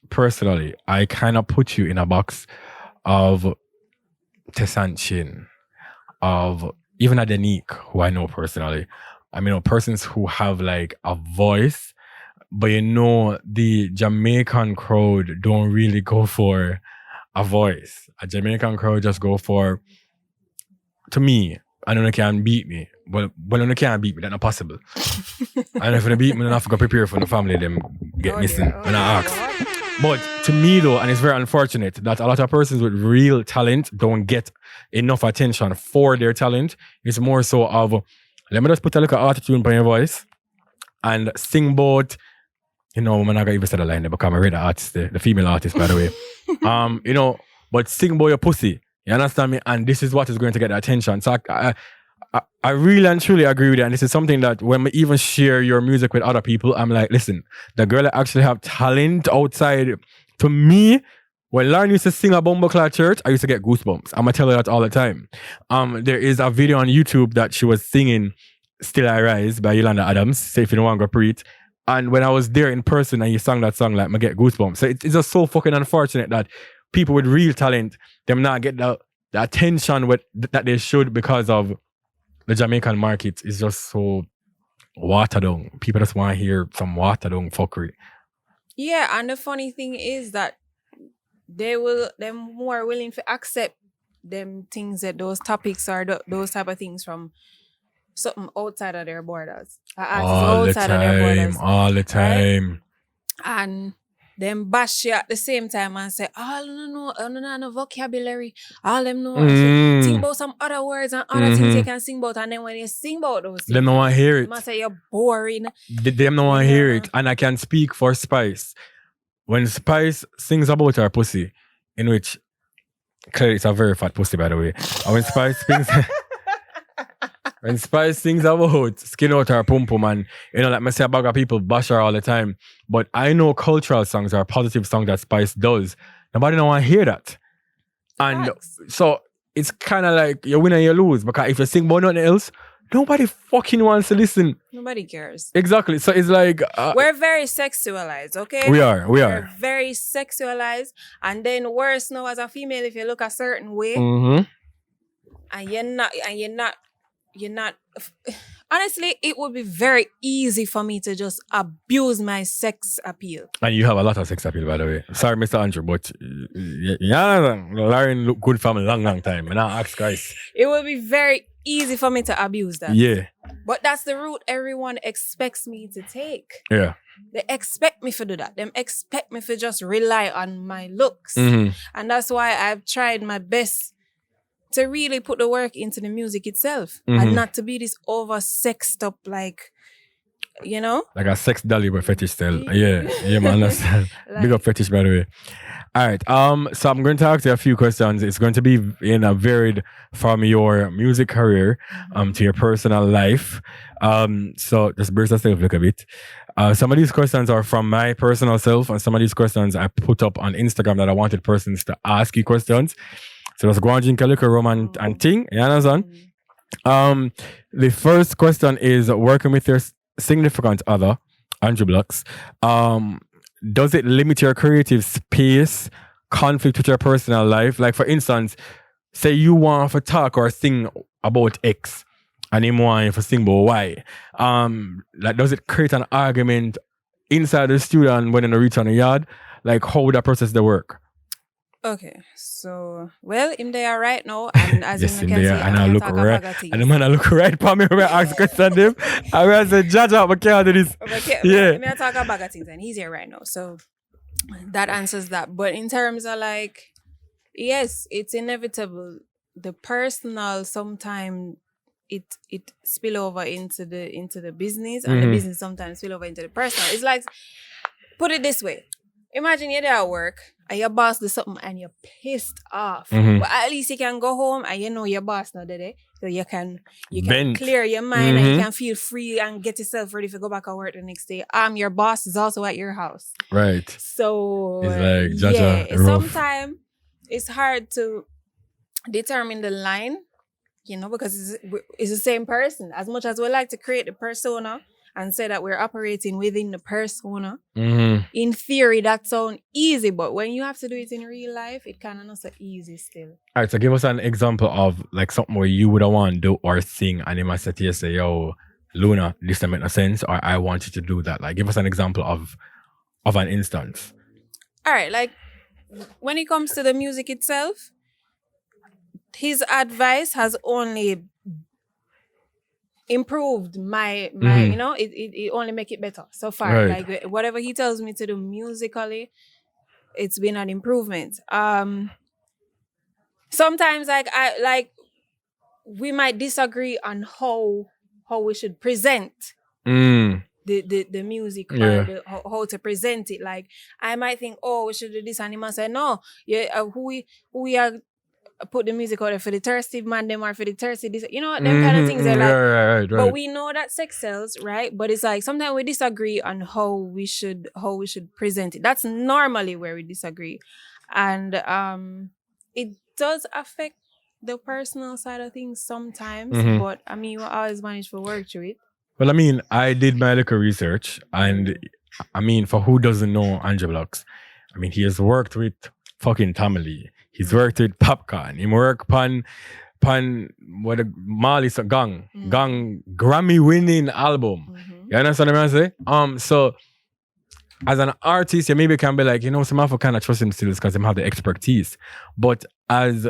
personally, I kind of put you in a box of Tesanchin, of even Adenique, who I know personally. I mean, persons who have like a voice, but the Jamaican crowd don't really go for a voice. A Jamaican crowd just go for, to me, I don't know, can beat me. Well, you can't beat me, that's not possible. And if you beat me, then I have to go prepare for the family, them get missing when I ask. But to me though, and it's very unfortunate that a lot of persons with real talent don't get enough attention for their talent. It's more so of, let me just put a little attitude on your voice and sing about, I'm not gonna even say the line there because I'm a radio artist, the female artist, by the way. But sing about your pussy. You understand me? And this is what is going to get the attention. So I really and truly agree with you. And this is something that when we even share your music with other people, I'm like, listen, the girl that actually have talent outside. To me, when Lauren used to sing a Bumbleclad Church, I used to get goosebumps. I'm going to tell her that all the time. There is a video on YouTube that she was singing Still I Rise by Yolanda Adams. Say if you don't want to go pre-it. And when I was there in person and you sang that song, like, I get goosebumps. So it's just so fucking unfortunate that people with real talent, them not get the attention that they should because of the Jamaican market is just so watered down. People just want to hear some watered down fuckery. Yeah, and the funny thing is that they're more willing to accept them things, that those topics or those type of things from something outside of their borders. All the time. Right? And them bash you at the same time and say, all no vocabulary. All them know. Think about some other words and other things you can sing about. And then when you sing about those things, they don't want to hear it. They say you're boring. They don't want to hear it. And I can speak for Spice. When Spice sings about her pussy, in which clearly it's a very fat pussy, by the way. And when Spice sings... When Spice sings about skin out her pum pum, and like I say, a bag of people bash her all the time. But I know cultural songs are positive songs that Spice does. Nobody don't want to hear that. And so it's kind of like you win and you lose, because if you sing about nothing else, nobody fucking wants to listen. Nobody cares. Exactly. So it's like... we're very sexualized, okay? We are. We're very sexualized. And then worse now as a female, if you look a certain way, and you're not honestly, it would be very easy for me to just abuse my sex appeal. And you have a lot of sex appeal, by the way. Sorry, Mr. Andrew, but Lauren look good from a long time. And I ask guys. It would be very easy for me to abuse that. Yeah. But that's the route everyone expects me to take. Yeah. They expect me to do that. They expect me to just rely on my looks. Mm-hmm. And that's why I've tried my best to really put the work into the music itself, and not to be this over-sexed up, like, like a sex dolly with fetish style. Yeah, man, understand. Big up fetish, by the way. All right, so I'm going to ask you a few questions. It's going to be varied from your music career to your personal life. So just brace yourself a little bit. Some of these questions are from my personal self, and some of these questions I put up on Instagram that I wanted persons to ask you questions. So let's go and drink a little rum and ting. You understand? The first question is, working with your significant other, Anju Blaxx, does it limit your creative space, conflict with your personal life? Like, for instance, say you want to talk or sing about X, and him want to sing, but why? Like, does it create an argument inside the studio and when in the reach on the yard? Like, how would that process the work? Okay, so him there right now, and as yes, you can see, and I look right, and the man I look right for me when I ask question him. I will say, judge out, but can't do this. Yeah, me I talk about things, and he's here right now, so that answers that. But in terms of like, yes, it's inevitable. The personal sometimes it spill over into the business, and the business sometimes spill over into the personal. It's like, put it this way. Imagine you're there at work and your boss does something and you're pissed off. But at least you can go home and you know your boss not there. So you can clear your mind and you can feel free and get yourself ready to go back to work the next day. Your boss is also at your house. Right. So it's like sometimes it's hard to determine the line, because it's the same person. As much as we like to create the persona and say that we're operating within the persona. In theory, that sounds easy, but when you have to do it in real life, it kind of not so easy still. All right, so give us an example of like something where you would want to do or sing, and you must say to you, say, yo, Luna, this doesn't make no sense, or I want you to do that. Like, give us an example of an instance. All right, like when it comes to the music itself, his advice has only improved my it only make it better so far. Right. Like whatever he tells me to do musically, it's been an improvement. Sometimes we might disagree on how we should present the music, or how to present it. Like I might think, oh, we should do this, and he might say, no, who we are put the music out there for the thirsty man, them are for the thirsty, this, them kind of things. Right. But we know that sex sells, right? But it's like sometimes we disagree on how we should present it. That's normally where we disagree, and it does affect the personal side of things sometimes. But I mean, we always manage to work through it. Well, I mean, I did my little research, and I mean, for who doesn't know Anju Blaxx, I mean, he has worked with fucking Tamale. He's worked with Popcorn. He worked on what a Marley's Gang Grammy-winning album. You understand what I'm saying? So as an artist, you maybe can be like, some of kind of trust him still because him have the expertise. But as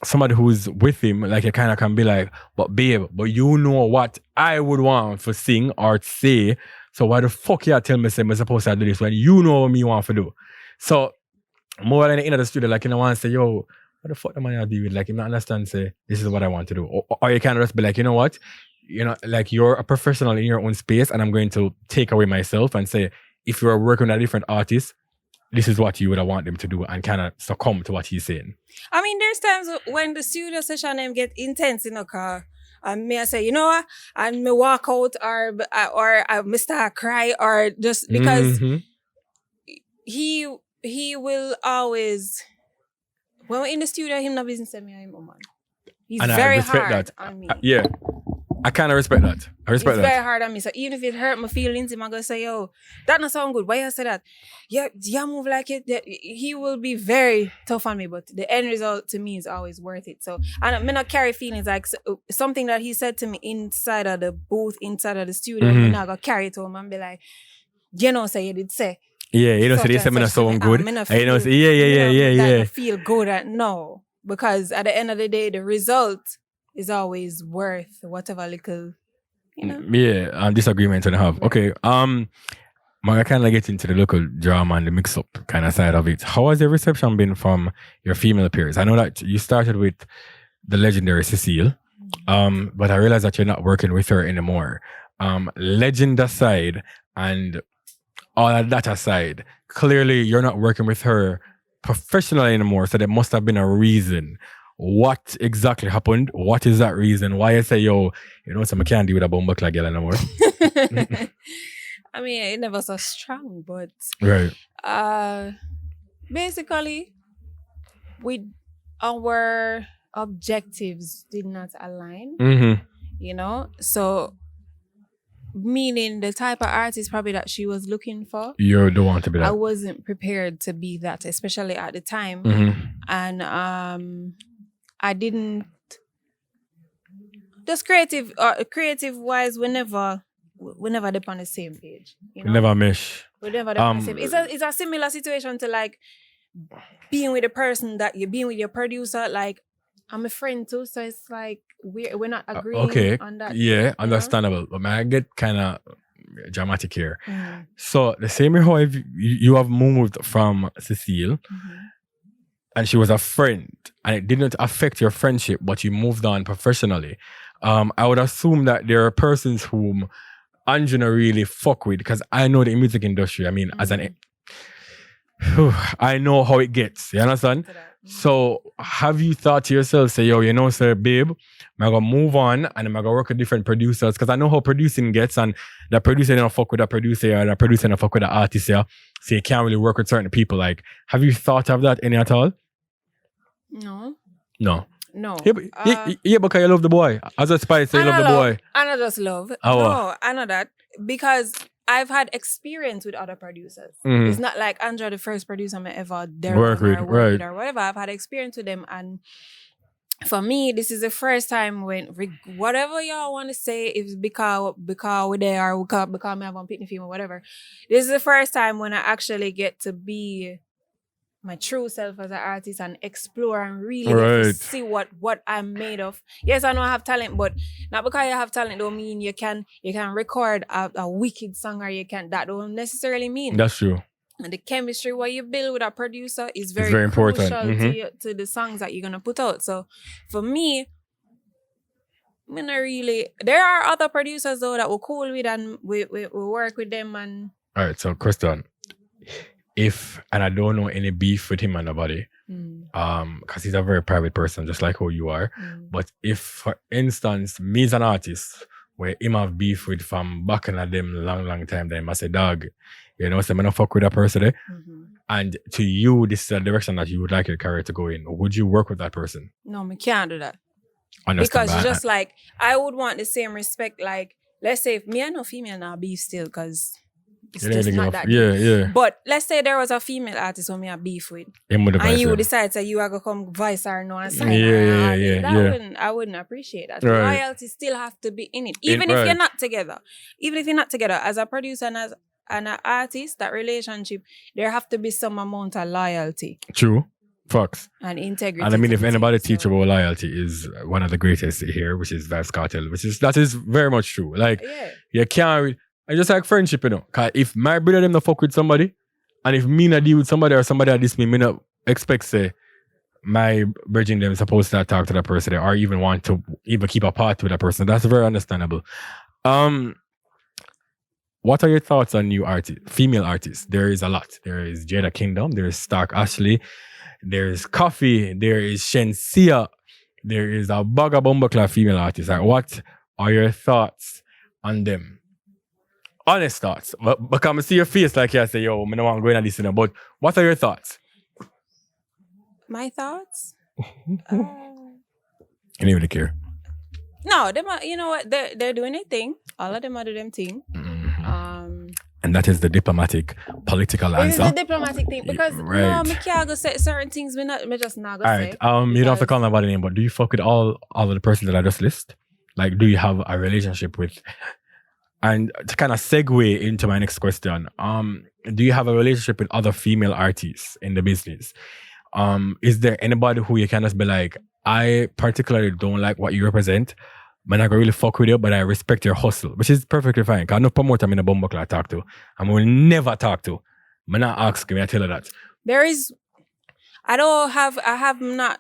somebody who's with him, like you kind of can be like, but babe, but you know what I would want to sing or say. So why the fuck you tell me say I'm supposed to do this when you know what me want to do? So more than in the studio, like, want to say, yo, what the fuck am I going to do with? Like, you don't understand, say, this is what I want to do. Or you can just be like, you know what? Like, you're a professional in your own space, and I'm going to take away myself and say, if you're working with a different artist, this is what you would want them to do, and kind of succumb to what he's saying. I mean, there's times when the studio session them get intense in a car, and me I say, you know what? And me walk out, or me start cry, or just because he will always, when we're in the studio, him no business tell me I'm a man. He's and very hard on me. Yeah. I kind of respect that. He's very hard on me. So even if it hurt my feelings, I'm going to say, yo, that not sound good. Why you say that? Yeah, move like it. He will be very tough on me, but the end result to me is always worth it. So I may not carry feelings like something that he said to me inside of the booth, inside of the studio. I'm not going to carry it home and be like, say you did say. Yeah, say this is sound good. Yeah. Feel good. No, because at the end of the day, the result is always worth whatever little, Yeah, disagreements and have. Okay, I kind of get into the local drama and the mix-up kind of side of it. How has the reception been from your female peers? I know that you started with the legendary Cecile, but I realize that you're not working with her anymore. Legend aside, and all of that aside, clearly you're not working with her professionally anymore, so there must have been a reason. What exactly happened? What is that reason? Why you say, yo, so I can't deal with a bumbuckler girl anymore? I mean, it never so strong, but right. Basically, our objectives did not align. So meaning the type of artist probably that she was looking for. You don't want to be that. I wasn't prepared to be that, especially at the time. And I didn't just creative wise, we never dip on the same page. You know? We never mesh. We never dip on the same. It's a similar situation to like being with a person that you're being with your producer. Like I'm a friend too, so it's like we're not agreeing on that. Yeah, understandable. But I get kind of dramatic here. So the same way how you have moved from Cecile, and she was a friend, and it didn't affect your friendship, but you moved on professionally. I would assume that there are persons whom Anju not really fuck with, because I know the music industry. I mean, I know how it gets. You understand? So have you thought to yourself, say, yo, you know, sir, babe, I'm going to move on and I'm going to work with different producers, because I know how producing gets, and the producer don't fuck with the producer, or the producer don't fuck with the artist, yeah? So you can't really work with certain people. Like, have you thought of that any at all? No. Yeah, because you love the boy. As a spice, you love the boy. And I just love. No, I know that. Because I've had experience with other producers. It's not like Anju, the first producer I ever work with or whatever. I've had experience with them, and for me, this is the first time when whatever y'all want to say, if it's because we're there or because I have one picnic film or whatever, this is the first time when I actually get to be my true self as an artist and explore and really get to see what I'm made of. Yes, I know I have talent, but not because you have talent don't mean you can record a wicked song, or that don't necessarily mean. That's true. And the chemistry what you build with a producer is very important to the songs that you're gonna put out. So for me, I'm not really. There are other producers though that we're cool with, and we work with them. And all right, so question. And I don't know any beef with him and nobody, because he's a very private person, just like how you are. But if, for instance, me as an artist, where him have beef with from back in them long time, then I say, dog, you know, so I'm not fuck with that person there. And to you, this is the direction that you would like your career to go in. Would you work with that person? No, I can't do that. Understand because just like, I would want the same respect. Like, let's say if me and no female now beef still, because it's just not that deep. But let's say there was a female artist who me a beef with, and you decide that you are gonna come vice her no and sign her. I wouldn't appreciate that. Loyalty still have to be in it, even if you're not together. Even if you're not together, as a producer and as an artist, that relationship, there have to be some amount of loyalty. True. Facts. And integrity. And I mean, if anybody teach about loyalty, is one of the greatest here, which is Vybz Kartel, that is very much true. Like, you can't. It's just like friendship, you know. Cause if my brother them not fuck with somebody, and if me not deal with somebody or somebody that diss me not expect say my bridging them supposed to talk to that person or even want to even keep a part with that person. That's very understandable. What are your thoughts on new artists, female artists? There is a lot. There is Jada Kingdom, there is Stark Ashley, there is Coffee, there is Shensia, there is a bugger bumbleclad female artist. Like, what are your thoughts on them? Honest thoughts. But come see your face like you say, yo, I don't want to go into this, but what are your thoughts? My thoughts? You don't really care. No, them are, you know what? They're doing their thing. All of them are doing their thing. And that is the diplomatic, political answer. It's the diplomatic thing. Because no, me can't go say certain things. Me just not go say. Alright. You don't have to call nobody name, but do you fuck with all of the persons that I just list? Like, do you have a relationship with? And to kind of segue into my next question, do you have a relationship with other female artists in the business? Is there anybody who you can just be like, I particularly don't like what you represent, but I can really fuck with you, but I respect your hustle, which is perfectly fine. Because I know promoter I'm in a bumbuckler I talk to, and will never talk to. I'm not asking, I tell you that. I have not,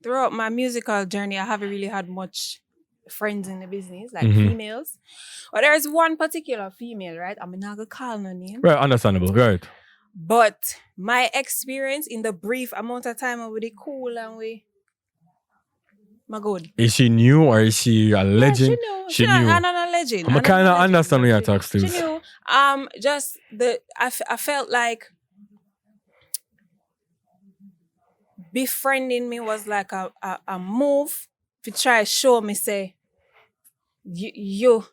throughout my musical journey, I haven't really had much friends in the business, like females. But there's one particular female, right? I'm not gonna call no name. Right, understandable, right. But my experience in the brief amount of time with it cool and my good. Is she new or is she a legend? She knew. I'm not a legend. I'm kind of understand when you talk to. She knew. I felt like befriending me was like a move to try to show me say you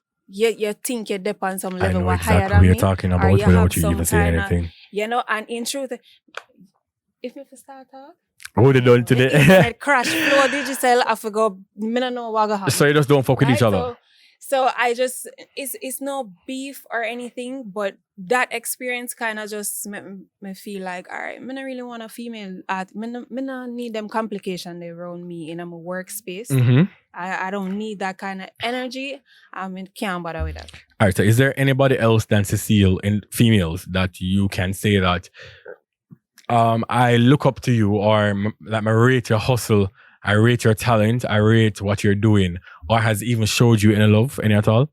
think you're dep on some level higher than me. I know exactly what you're talking about without you even saying anything. You know, and in truth, if you start talk. What they done today? The internet crash, flow digital, I forgot, me don't know what happen. So you just don't fuck with each other. So I just, it's no beef or anything, but that experience kind of just made me feel like, all right, I don't really want a female art. I don't need them complications around me in my workspace. Mm-hmm. I don't need that kind of energy. I can't bother with that. All right, so is there anybody else than Cecile in females that you can say that I look up to you, or that I rate your hustle, I rate your talent, I rate what you're doing, or has even showed you any love, any at all?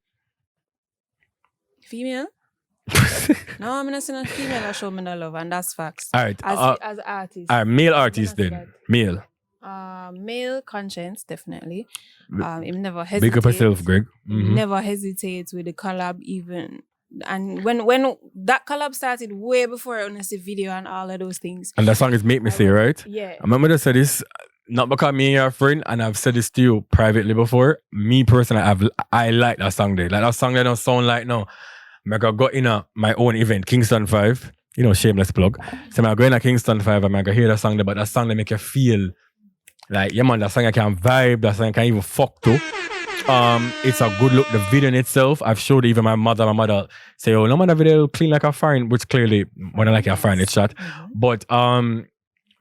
Female? No, I'm not saying a female that show me no love, and that's facts. All right. As artists. All right, male artist then. Male. Male conscience, definitely. It never hesitates. Big up yourself, Greg. Mm-hmm. Never hesitates with the collab even. And when that collab started way before I honestly video and all of those things. And that song is Make Me Say, right? Yeah. I remember to say this, not because me and your friend, and I've said this to you privately before. Me personally, I like that song there. Like that song that don't sound like no. I got in my own event, Kingston 5. You know, shameless plug. So I go in a Kingston 5 and I go hear that song there, but that song that make you feel like, yeah man, that song I can vibe, that song I can even fuck to. It's a good look. The video in itself, I've showed even my mother say, oh, no man, the video clean like a foreign, which clearly when I like a foreign, it's shot. Mm-hmm. But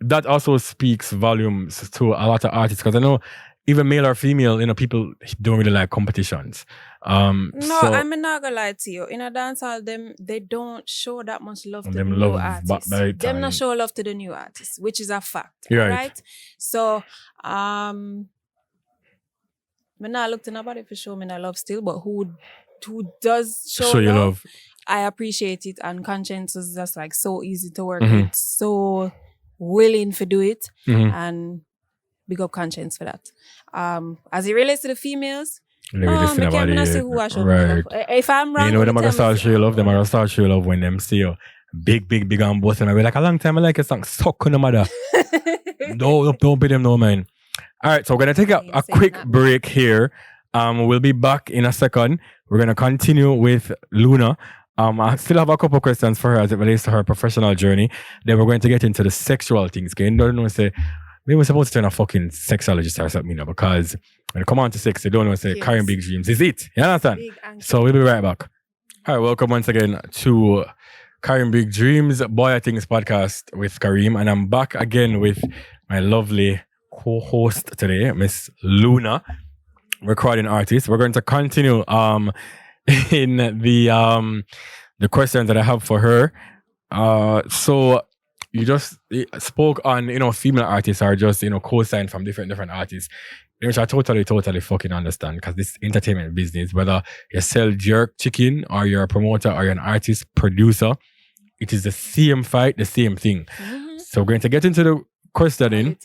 that also speaks volumes to a lot of artists, because I know even male or female, you know, people don't really like competitions. I'm not gonna lie to you. In a dancehall, they don't show that much love to the new artists. Them not show love to the new artists, which is a fact. Right? So, me not look to nobody for show me no love still, but who does show love, I appreciate it. And Conscience is just like so easy to work with, so willing to do it, and big up Conscience for that. As it relates to the females, I can't see who I should love. If I'm wrong, you know, them are gonna start show love. Them are gonna start show love when them see you big on both. And I be like, a long time I like a song. Suck on the mother. Don't be them no man. All right, so we're gonna take a quick break here. We'll be back in a second. We're gonna continue with Lvna. I still have a couple questions for her as it relates to her professional journey. Then we're going to get into the sexual things. Okay, don't know say maybe we're supposed to turn a fucking sexologist or something, you know, because when it come on to sex, they don't want to say carrying big dreams is it. You understand? So we'll be right back. All right, welcome once again to Carrying Big Dreams, Boy I Things podcast with Kareem, and I'm back again with my lovely co-host today, Miss Lvna, recording artist. We're going to continue in the questions that I have for her. So you just spoke on, you know, female artists are just, you know, co-signed from different artists, which I totally fucking understand, because this entertainment business, whether you sell jerk chicken or you're a promoter or you're an artist, producer, it is the same fight, the same thing. Mm-hmm. So we're going to get into the questioning.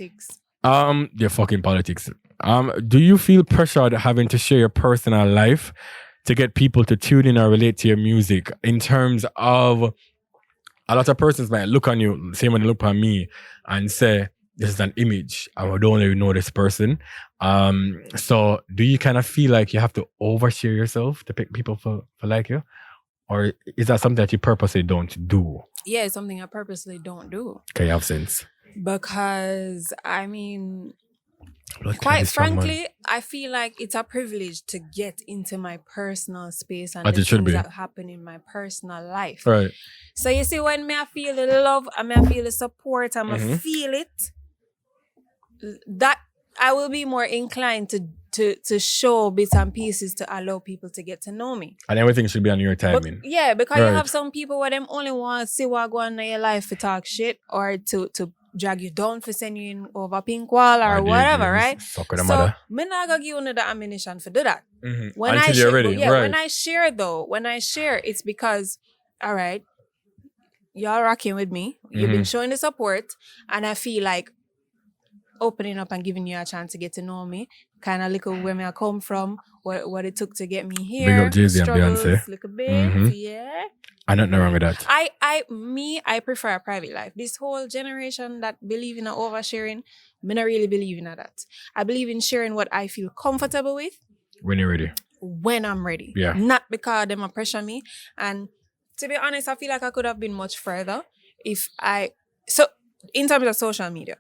Your fucking politics. Do you feel pressured having to share your personal life to get people to tune in or relate to your music, in terms of a lot of persons might look on you, same when they look on me, and say, this is an image, I don't even know this person. So do you kind of feel like you have to overshare yourself to pick people for like you? Or is that something that you purposely don't do? Yeah, it's something I purposely don't do. Okay, you have sense. Because, I mean, quite frankly, I feel like it's a privilege to get into my personal space and the things that happen in my personal life. Right. So you see, when I feel the love, and I feel the support, and I feel it, that I will be more inclined to show bits and pieces to allow people to get to know me. And everything should be on your timing. Because you have some people where them only want to see what go on in your life to talk shit, or to drag you down for sending you in over pink wall or whatever, right? So I'm not gonna give you the ammunition for do that. Mm-hmm. Until you're ready. When I share, it's because, all right, y'all rocking with me. You've been showing the support, and I feel like opening up and giving you a chance to get to know me, kind of look at where I come from, what it took to get me here. Big up Jay-Z and Beyonce. Look a bit, yeah. I don't know wrong with that. I prefer a private life. This whole generation that believe in oversharing, I don't really believe in that. I believe in sharing what I feel comfortable with. When you're ready. When I'm ready. Yeah. Not because them pressure me. And to be honest, I feel like I could have been much further in terms of social media.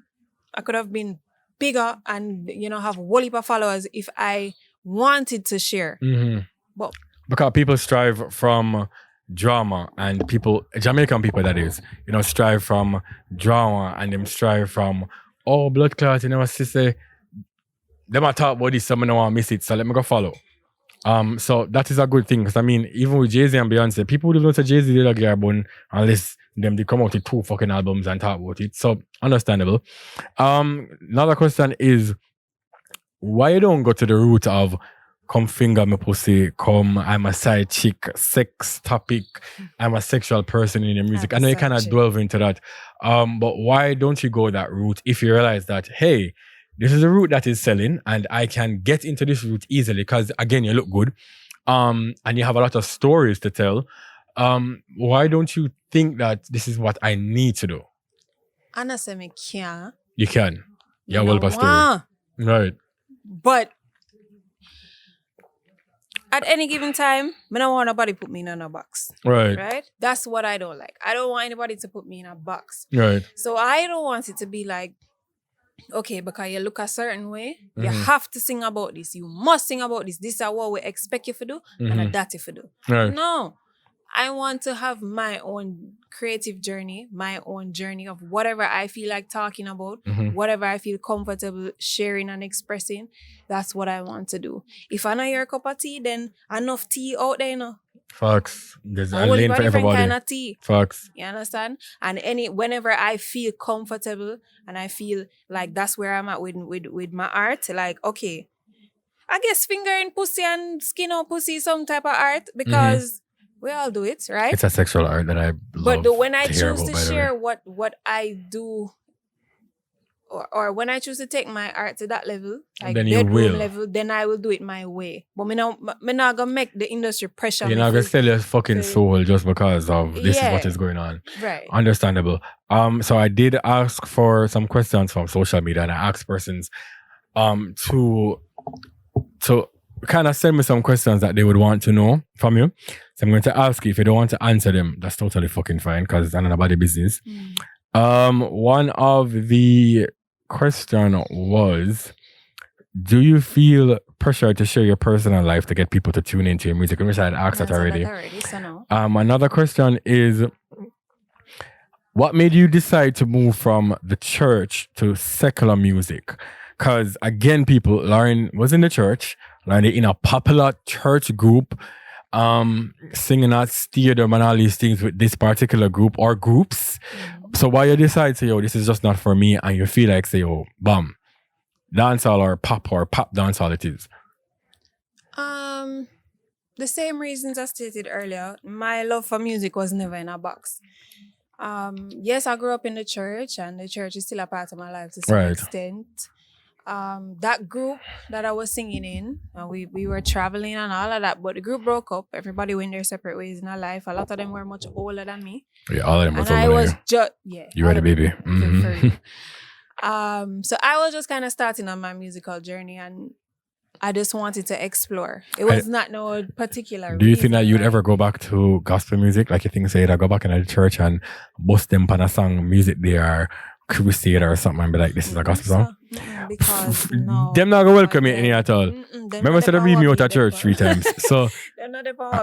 I could have been bigger and, have a whole heap of followers if I wanted to share. But because people strive from drama, and Jamaican people that is, strive from drama, and them strive from blood clot, sister. Them I talk about this, someone don't want to miss it, so let me go follow. So that is a good thing, because I mean, even with Jay-Z and Beyonce, people would have known that Jay-Z did a gear bone unless they come out with 2 fucking albums and talk about it. So understandable. Another question is, why you don't go to the root of come finger me pussy, come I'm a side chick, sex topic, I'm a sexual person in your music. I know you kind of delve into that. But why don't you go that route if you realize that, hey, this is a route that is selling and I can get into this route easily because, again, you look good and you have a lot of stories to tell. Why don't you think that this is what I need to do? Anna say me can. You can. Yeah, well, story. Right. But at any given time, I don't want nobody put me in a box. Right. That's what I don't like. I don't want anybody to put me in a box. Right. So I don't want it to be like, okay, because you look a certain way, you have to sing about this. You must sing about this. This is what we expect you to do and that you to do. Right. No. I want to have my own creative journey, my own journey of whatever I feel like talking about, whatever I feel comfortable sharing and expressing. That's what I want to do. If I know your cup of tea, then enough tea out there, Facts. There's a lane for everybody. Kind of tea. Facts. You understand? And whenever I feel comfortable and I feel like that's where I'm at with my art, like, okay, I guess fingering pussy and skin out pussy is some type of art because we all do it, right? It's a sexual art that I love. But when I choose to share what I do, or when I choose to take my art to that level, like bedroom level, then I will do it my way. But me not gonna make the industry pressure. You're not gonna sell your fucking soul just because of this is what is going on. Right. Understandable. So I did ask for some questions from social media, and I asked persons to kind of send me some questions that they would want to know from you. So I'm going to ask you. If you don't want to answer them, that's totally fucking fine because it's none of your business. One of the question was, do you feel pressure to share your personal life to get people to tune into your music? I wish I had asked that already. So no. Another question is, what made you decide to move from the church to secular music? Because again, Lauren was in the church, Lauren in a popular church group, singing at stadium and all these things with this particular group or groups. So why you decide, say, this is just not for me, and you feel like, say, bam, dancehall or pop dancehall it is? The same reasons I stated earlier. My love for music was never in a box. Yes, I grew up in the church, and the church is still a part of my life to some extent. That group that I was singing in, we were traveling and all of that, but the group broke up. Everybody went their separate ways in our life. A lot of them were much older than me. Yeah, all of them were older. And I was just you were the baby. So I was just kind of starting on my musical journey, and I just wanted to explore. It was not no particular. Do you think that you'd ever go back to gospel music? Like you think, say, that go back into the church and bust them on a song music there, crusade or something, and be like, this is a gospel song? Because no, them not gonna welcome me any at all. Remember, said to read me out of church 3 times. So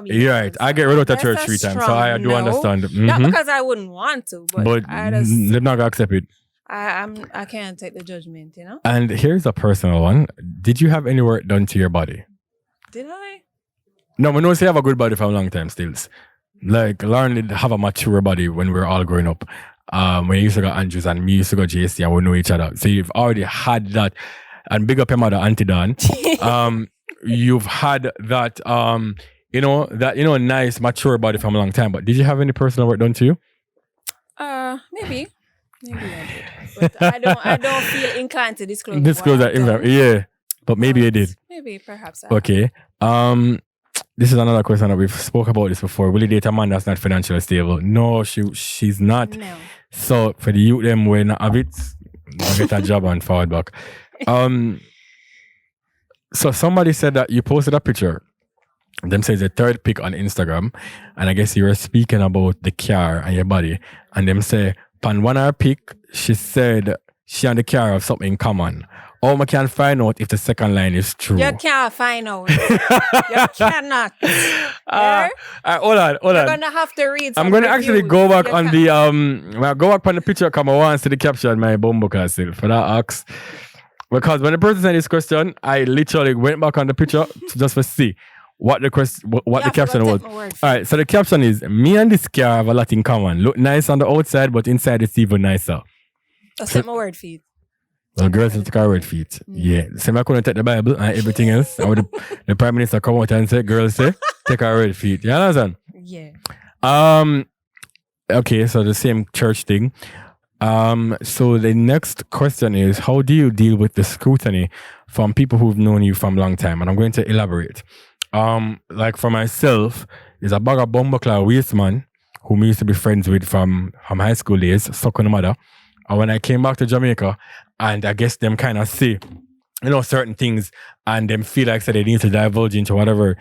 you're right. I get rid of the church 3 times, so I do understand. Not because I wouldn't want to, but they're not gonna accept it. I can't take the judgment, And here's a personal one. Did you have any work done to your body? Did I? No, we know you have a good body for a long time still. Like Lauren did have a mature body when we were all growing up. When you used to go Anju's and me used to go JC and we know each other. So you've already had that. And big up your mother, Auntie Dan. You've had that, nice, mature body from a long time. But did you have any personal work done to you? Maybe I did. But I don't feel inclined to disclose that. Yeah. But maybe you did. Maybe, perhaps. Okay. This is another question that we've spoke about this before. Will you date a man that's not financially stable? No, she's not. No. So for the youth them when have it, get a job and forward back. So somebody said that you posted a picture. Them says the 3rd pic on Instagram, and I guess you were speaking about the car and your body. And them say, upon one of her pic, she said she and the car have something in common. Or I can find out if the second line is true. You can't find out. You cannot. Hold on. You're gonna have to read some I'm gonna reviews. actually go back You on can't. the go back on the picture, come on and see the caption my bumbo castle for that ask. Because when the person sent this question, I literally went back on the picture just to see what the question, what the caption was. All right, so the caption is: me and this car have a lot in common. Look nice on the outside, but inside it's even nicer. That's so, my word feet. Well, girls take our word feet. Yeah. Same I couldn't take the Bible and everything else. And when the Prime Minister come out and say, girls say, take our word feet. You understand? Yeah. Okay, so the same church thing. So the next question is, how do you deal with the scrutiny from people who've known you from a long time? And I'm going to elaborate. Like for myself, there's a bag of bumbleclaw waste man whom I used to be friends with from high school days, stuck on the mother. And when I came back to Jamaica, and I guess them kind of see, certain things, and them feel like they need to divulge into whatever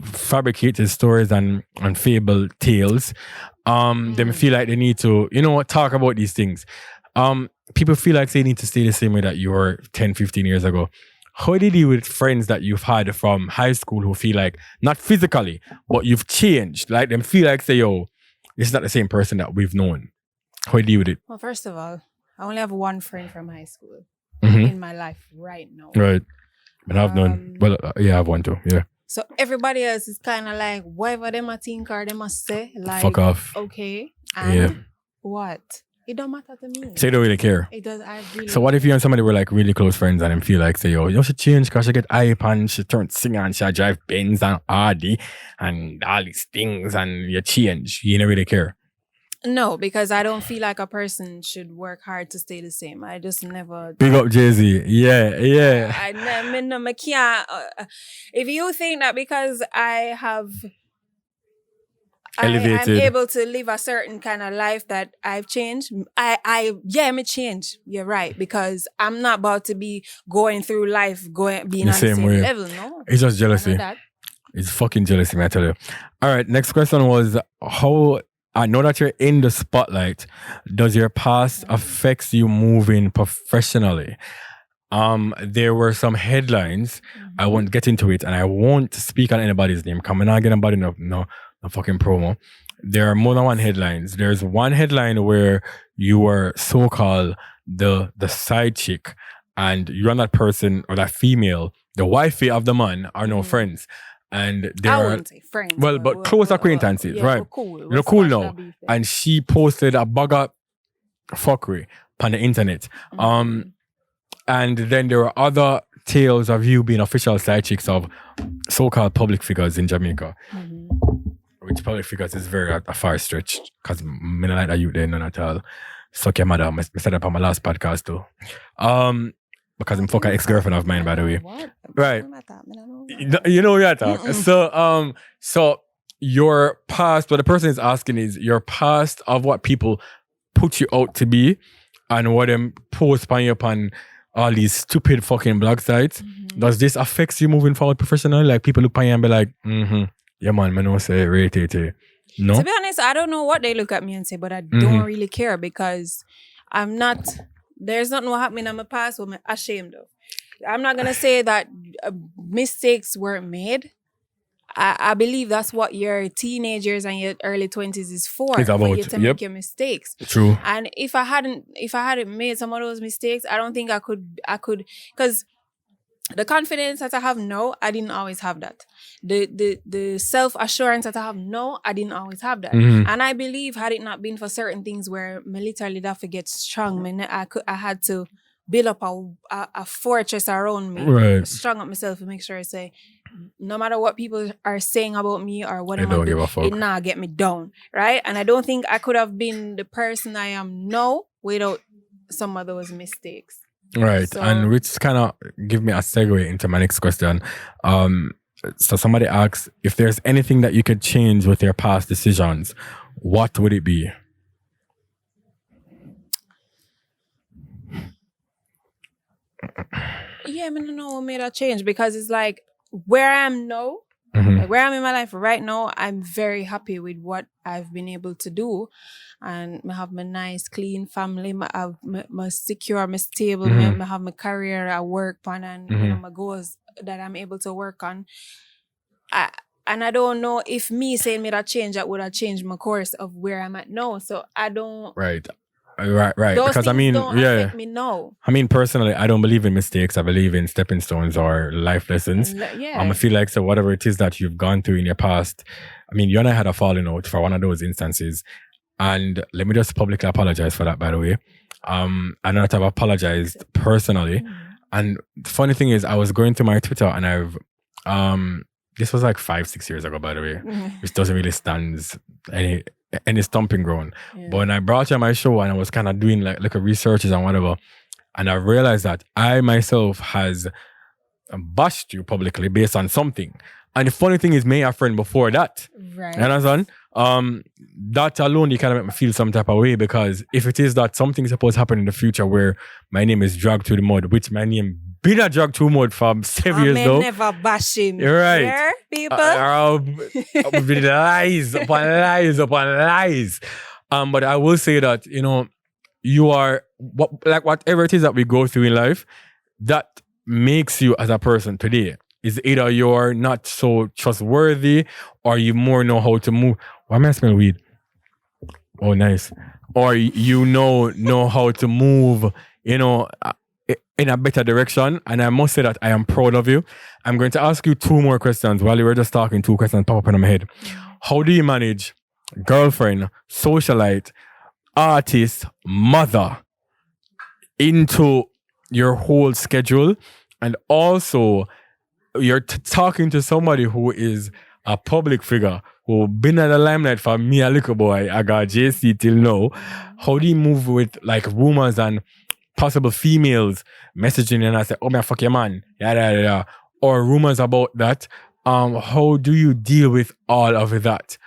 fabricated stories and fable tales. Them feel like they need to, talk about these things. People feel like they need to stay the same way that you were 10, 15 years ago. How do you deal with friends that you've had from high school who feel like, not physically, but you've changed? Like them feel like, say, yo, this is not the same person that we've known. How do you deal with it? Well, first of all, I only have one friend from high school in my life right now. Right. But I've none. Well, yeah, I have one too. Yeah. So everybody else is kind of like, whatever they might think or they must say, like, fuck off. Okay. And what? It don't matter to me. So you don't really care. It does. So what if you and somebody were like really close friends and then feel like, say, yo, she changed because she get hype and she turned singer and she drive Benz and Audi and all these things and you change. You don't really care. No, because I don't feel like a person should work hard to stay the same. I just never. Big up Jay-Z. Yeah. I can't. If you think that because I have elevated, I'm able to live a certain kind of life that I've changed. I change. You're right, because I'm not about to be going through life being on the same way. Level. No, it's just jealousy. It's fucking jealousy, man. I tell you. All right, next question was how. I know that you're in the spotlight. Does your past affect you moving professionally? There were some headlines. I won't get into it, and I won't speak on anybody's name. I'm not getting anybody no fucking promo. There are more than one headlines. There's one headline where you were so-called the side chick, and you and that person or that female, the wifey of the man, are no friends. And I wouldn't say friends. Well, but close acquaintances, right? You're cool now. And she posted a bugger fuckery on the internet. And then there were other tales of you being official side chicks of so-called public figures in Jamaica. Which public figures is very a far stretch, because I don't like that you there none at all. Suck your mother. I said that on my last podcast too. Because I'm fucking ex-girlfriend of mine, by the way. What? Right. You know what you're talking. So your past, what the person is asking is your past of what people put you out to be and what them post on you upon all these stupid fucking blog sites. Does this affect you moving forward professionally? Like people look on you and be like, yeah man, I know say rate it. No? To be honest, I don't know what they look at me and say, but I don't really care because I'm not... There's nothing what happened in my past what I'm ashamed of. I'm not going to say that mistakes weren't made. I believe that's what your teenagers and your early 20s is for. It's about, for you to make your mistakes. True. And if I hadn't made some of those mistakes, I don't think I could, because the confidence that I have now, I didn't always have that. The self-assurance that I have now, I didn't always have that. And I believe had it not been for certain things where I literally that to get strong, I had to build up a fortress around me, right. Strong up myself and make sure I say, no matter what people are saying about me or what I'm doing, it not get me down, right? And I don't think I could have been the person I am now without some of those mistakes. Right, so, and which kind of give me a segue into my next question. So somebody asks, if there's anything that you could change with your past decisions, what would it be? Yeah, I don't know what made that change because it's like where I am now, Like where I'm in my life right now, I'm very happy with what I've been able to do. And I have my nice, clean family. I have my secure, my stable. I have my career I work on and you know, my goals that I'm able to work on. And I don't know if me saying me that change, that would have changed my course of where I'm at now. So I don't... Right. Those because I things mean, don't affect me now. I mean, personally, I don't believe in mistakes. I believe in stepping stones or life lessons. I feel like, so whatever it is that you've gone through in your past, I mean, you and I had a falling out for one of those instances. And let me just publicly apologize for that, by the way. I know that I've apologized personally. And the funny thing is, I was going through my Twitter and I've, this was like 5-6 years ago, by the way, which doesn't really stand any stomping ground. But when I brought you on my show and I was kind of doing like researches and whatever, and I realized that I myself has bashed you publicly based on something. And the funny thing is, me a friend before that. Right. You understand? That alone, you kind of make me feel some type of way, because if it is that something is supposed to happen in the future where my name is dragged through the mud, which my name been a dragged through mud for 7 years though. I never bash him. You're right. Here, people. With lies upon lies upon lies. But I will say that, you know, you are, whatever it is that we go through in life, that makes you as a person today. Is either you're not so trustworthy or you more know how to move. Why am I smelling weed? Oh, nice. Or you know how to move, you know, in a better direction. And I must say that I am proud of you. I'm going to ask you 2 more questions. While you were just talking, 2 questions pop up in my head. How do you manage girlfriend, socialite, artist, mother into your whole schedule? And also, you're talking to somebody who is a public figure, who been at the limelight for me, a little boy. I got JC till now. How do you move with like rumors and possible females messaging and I say, oh man, fuck your man, yada, or rumors about that? How do you deal with all of that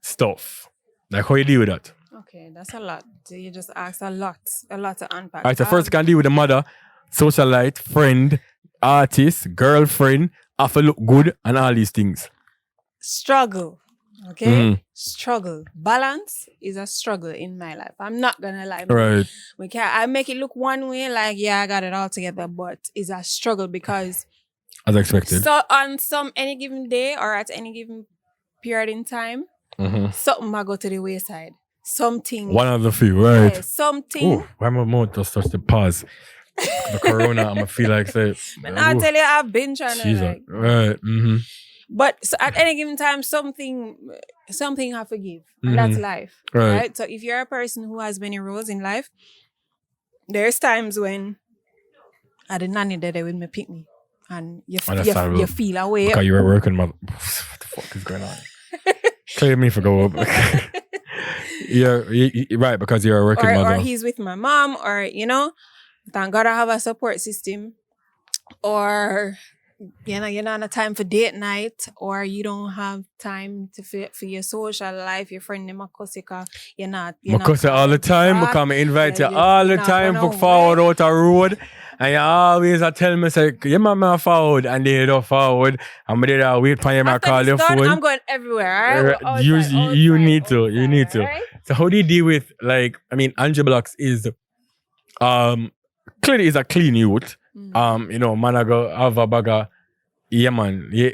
stuff? Like, how you deal with that? Okay, that's a lot. You just asked a lot to unpack. All right, so first you can deal with the mother, socialite, friend, artist, girlfriend, have to look good, and all these things. Struggle. Okay? Struggle. Balance is a struggle in my life. I'm not gonna lie. Right. I make it look one way, like, yeah, I got it all together, but it's a struggle because as expected. So on any given day or at any given period in time, something might go to the wayside. Something. One of the few, right? Yeah, something. Ooh, why my mouth just touch the pause? The corona, I'm gonna feel like say. I'll tell you, I've been trying to like. Right. But so at any given time, something have to give. And that's life. Right. So if you're a person who has many roles in life, there's times when I did not need that they would me pick me. And you feel away. Because you were working, mother. What the fuck is going on? Clear me for go up. Yeah, right, because you're a working mother. Or he's with my mom, or, you know, thank God I have a support system. Or, you know, you're not on time for date night, or you don't have time for your social life. Your friend in Makosika, you're not. Makosika all the time, because I invite you all the time for forward out a road. And you always tell me, say, you mama forward, and they don't forward. I'm there to wait for you, I call your phone. I'm going everywhere, right? You need to. Right? So how do you deal with, like, I mean, Anju Blaxx is, clearly is a clean youth. You know, man, I go have a bagger. Yeah, man. Yeah,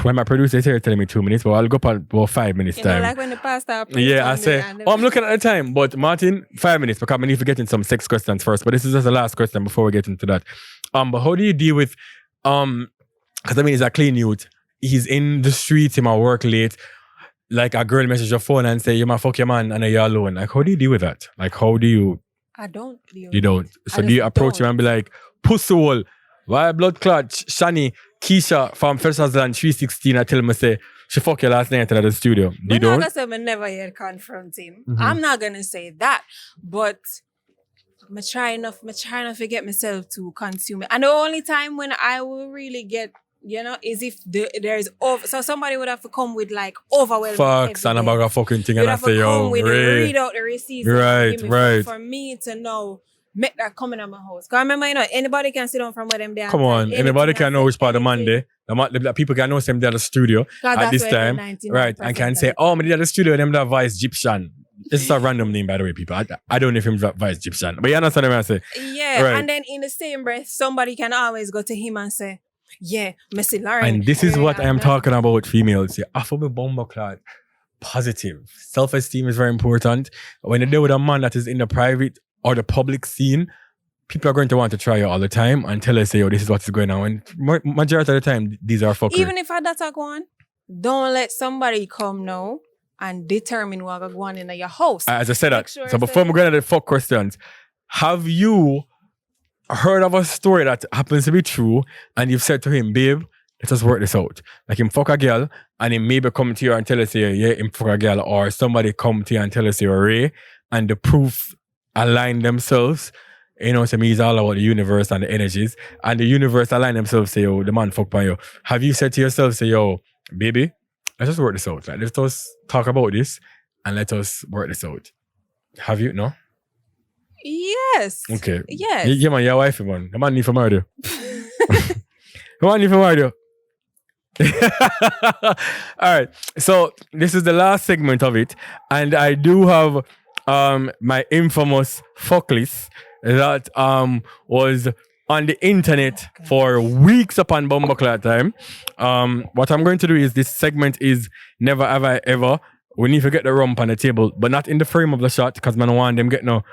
when my producer is here telling me 2 minutes, but I'll go for about 5 minutes time. Like when the pastor. Yeah, I say, I'm looking at the time, but Martin, 5 minutes, because I need to get in some 6 questions first. But this is just the last question before we get into that. But how do you deal with, because I mean, he's a clean youth. He's in the streets, he might work late. Like a girl message your phone and say, you might fuck your man and you're alone. Like, how do you deal with that? Like, how do you? I don't. You don't. So do you approach him and be like, pussy hole, why blood clot, Shani, Keisha from First Land 316, I tell him, I say, she fuck you last night at the studio. You don't? I'm going to never yet confront him. I'm not going to say that. But I'm trying to get myself to consume it. And the only time when I will really get, you know, is if there's so somebody would have to come with like overwhelming facts and about a fucking thing and I say, yo, read out the receipts right. for me to know make that come in at my house. Because remember, anybody can sit down from where them there. Come on, anybody can know which part of Monday. The people can know them there at the studio at this time. Right, and can say, oh, me at the studio, them that vice Egyptian. This is a random name, by the way, people. I don't know if him vice Egyptian. But you understand what I say? Yeah, right. And then in the same breath, somebody can always go to him and say, yeah, Missy Lauren. And this is what I am talking about, females. Yeah, I feel me bomber clad. Positive. Self-esteem is very important. When you deal with a man that is in the private or the public scene, people are going to want to try you all the time and tell us, say, oh, this is what's going on. And majority of the time, these are fuckers. Even if I that go on, don't let somebody come now and determine what going on in your house. As I said that. So before we go into the fuck questions, have you heard of a story that happens to be true and you've said to him, babe, let us work this out. Like him fuck a girl and he maybe come to you and tell us, yeah, him fuck a girl, or somebody come to you and tell us you're Ray, and the proof align themselves. So me is all about the universe and the energies, and the universe align themselves, say, yo, the man fuck by you. Have you said to yourself, say, yo, baby, let's just work this out. Like, let us talk about this and let us work this out. Have you? No? Yes. Okay. Yes. Yeah, man, your wife, man. The man need for murder. The man need for murder. All right. So this is the last segment of it. And I do have my infamous fuck list that was on the internet for weeks upon Bumbleclad time. What I'm going to do is, this segment is never have I ever. We need to get the rump on the table, but not in the frame of the shot, because I don't want them get no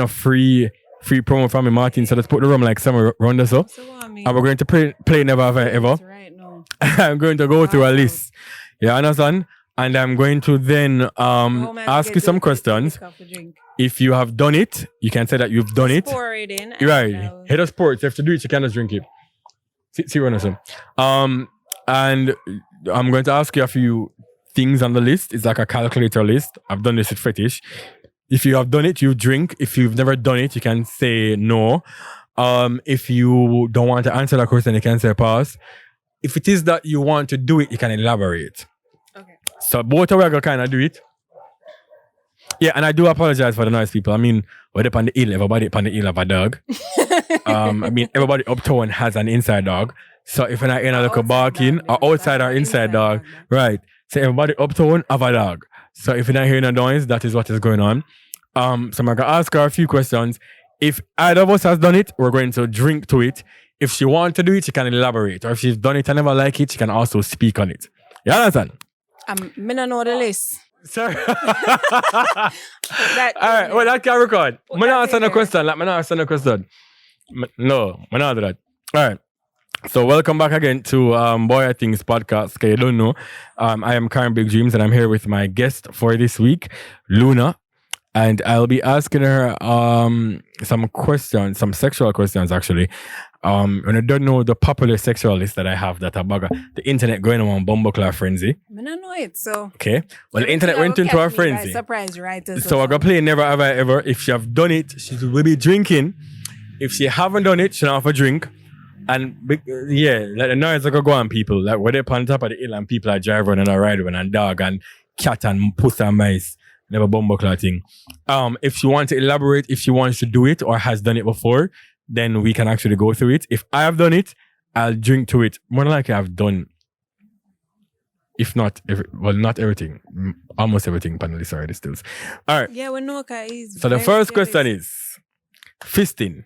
free promo from me, Martin. So let's put the rum like somewhere around us up. And we're going to play never have I ever. Right, no. I'm going to go through a list. Yeah, understand? And I'm going to then ask you some questions. If you have done it, you can say that you've done it. Pour it in. Right. Head of sports. You have to do it. You can't just drink it. See what I'm saying? And I'm going to ask you a few things on the list. It's like a calculator list. I've done this with Fetish. If you have done it, you drink. If you've never done it, you can say no. If you don't want to answer that question, you can say pass. If it is that you want to do it, you can elaborate. Okay. So both of us are going to kind of do it. Yeah, and I do apologize for the noise, people. I mean, we're up on the hill. Everybody up on the hill have a dog. Everybody uptown has an inside dog. So if you're not in a little barking, or outside or inside dog, right. So everybody uptown have a dog. So if you're not hearing a noise, that is what is going on. So I'm going to ask her a few questions. If either of us has done it, we're going to drink to it. If she wants to do it, she can elaborate. Or if she's done it and never like it, she can also speak on it. You understand? I don't know the list. Sorry. All right, well, that can record. I'm not answering a question. No, I'm not do that. All right. So welcome back again to Boy I Things podcast. Okay, you don't know. I am Karen Big Dreams, and I'm here with my guest for this week, Lvna. And I'll be asking her some questions, some sexual questions actually. And I don't know the popular sexual list that I have that are bugger. The internet going on Bumbleclad frenzy. I don't know it, so. Okay. Well, the internet went into a frenzy. Surprise, right? So we're going to play Never Have I Ever. If she have done it, she will be drinking. If she haven't done it, she'll have a drink. And yeah, like the noise like go on people. Like where they're on top of the hill and people are driving and a riding and dog and cat and puss and mice. Never Bumbleclad thing. If she wants to elaborate, if she wants to do it or has done it before, then we can actually go through it. If I have done it, I'll drink to it. More than likely I've done, if not, not everything, almost everything, panelists already stills. All right. Yeah, we know guys. So the first question is fisting.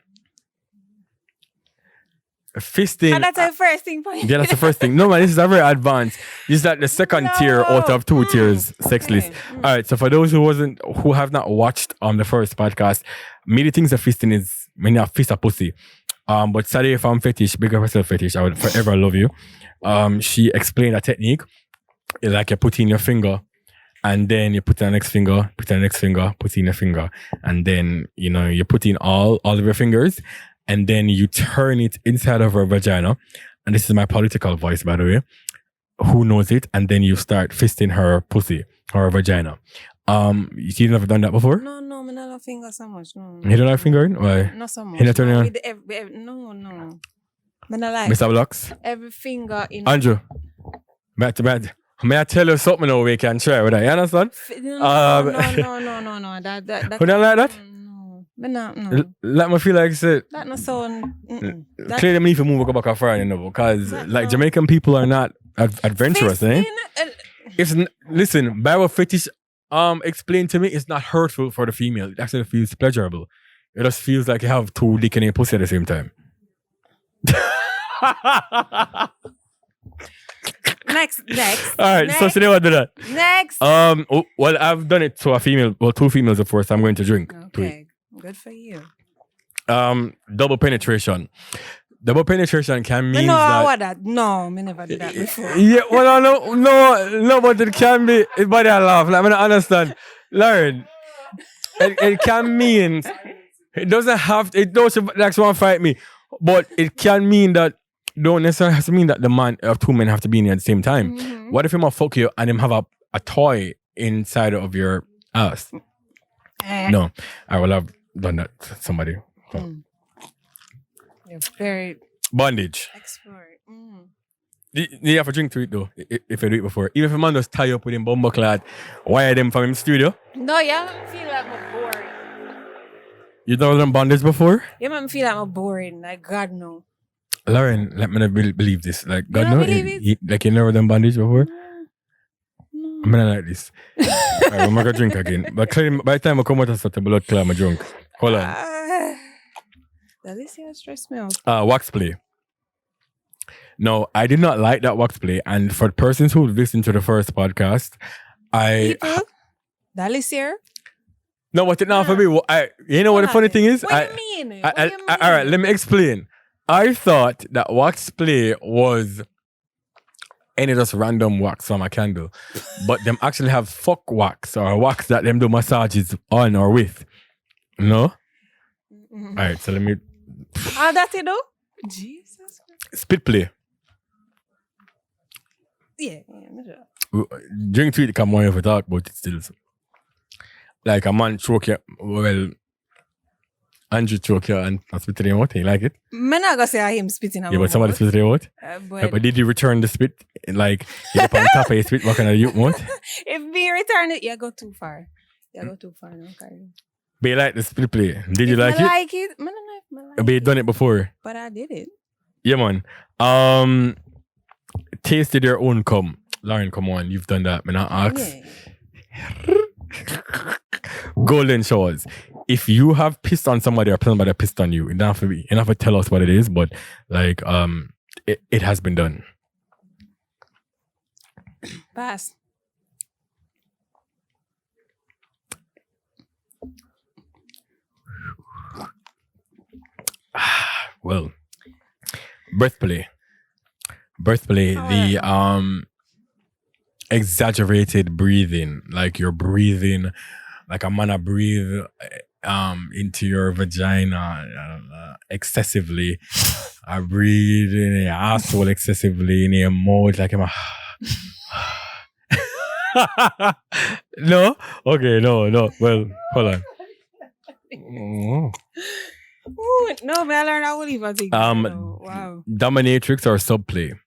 Fisting. And that's the first thing. Yeah, that's the first thing. No, man, this is a very advanced. This is like the second tier out of two tiers sex list. All right. So for those who have not watched the first podcast, many things of fisting is when you fist a pussy. But Sadie from Fetish, big up herself Fetish, I would forever love you. She explained a technique. It's like you put in your finger, and then you put in the next finger, put in the next finger, put in your finger, and then you put in all of your fingers. And then you turn it inside of her vagina. And this is my political voice, by the way. Who knows it? And then you start fisting her pussy, her vagina. You never done that before? No, I don't finger so much. No. You don't like fingering? Why? Not so much. You not turn on? No. I don't like. Mr. Blaxx? Every finger in. Anju, bad. May I tell you something now we can try with that? You understand? No. Who don't like that? No. But no. Let me feel like say That not sound. clearly them need to move go back off Friday, because like Jamaican people are not adventurous, eh? Listen, barrel fetish explain to me it's not hurtful for the female. It actually feels pleasurable. It just feels like you have two dick in your pussy at the same time. Next. All right, so today we'll do that. Next. Well, I've done it to a female, well, two females before, so I'm going to drink. Okay, good for you. Double penetration. Double penetration can mean No, me never did that before. Yeah, well, no, but it can be. Everybody laugh. Like, I don't understand. Lauren, it can mean. It doesn't have. It doesn't. That's one fight me, but it can mean that. Don't necessarily have to mean that the man or two men have to be in there at the same time. Mm-hmm. What if him fuck you and him have a toy inside of your ass? No, I will have done that to somebody. You're very bondage. Expert. You have to drink to it though, if you do it before. Even if a man just tie up with him bumbo clad, wire them from him studio. No, yeah, I feel like I'm bored. You done bondage before? Yeah, I feel like I'm boring. Like God no. Lauren, let me not believe this. Like God you no, like you never done bondage before. No. I'm not like this. Alright, I'm gonna drink again. But clearly, by the time I come out of the blood clot, I'm drunk. Hold on. That is stress me out. Wax play. No, I did not like that wax play. And for the persons who listened to the first podcast, that is here. No, what it now for me? You know what the funny thing is? What do you mean? All right, let me explain. I thought that wax play was any just random wax on a candle, but them actually have fuck wax or wax that them do massages on or with. No? All right, so let me. That's it though? Jesus. Spit play. Yeah. Drink to it, come on, if we talk about it still. Like a man choke you, well, Anju choke you and spit in your mouth. You like it? I'm not gonna say him spitting out. Yeah, but somebody spit in your mouth? But did you return the spit? Like, you up on top of your spit, walking out of your mouth? If we return it, you go too far. No, okay. But you like the spit play? Did you like it? I like it. I like but you done it before? But I did it. Yeah, man. Tasted your own cum. Lauren, come on, you've done that. Man, I ask. Yeah. Golden showers. If you have pissed on somebody or somebody pissed on you, you don't have to tell us what it is, but like it has been done. Pass. Well, birth play, the exaggerated breathing, like you're breathing like a man breathe into your vagina excessively. I breathe in your asshole excessively, in your mouth like I'm No? Okay, no. Well, hold on. Ooh, no, man, I learned I will even think. Wow. Dominatrix or subplay?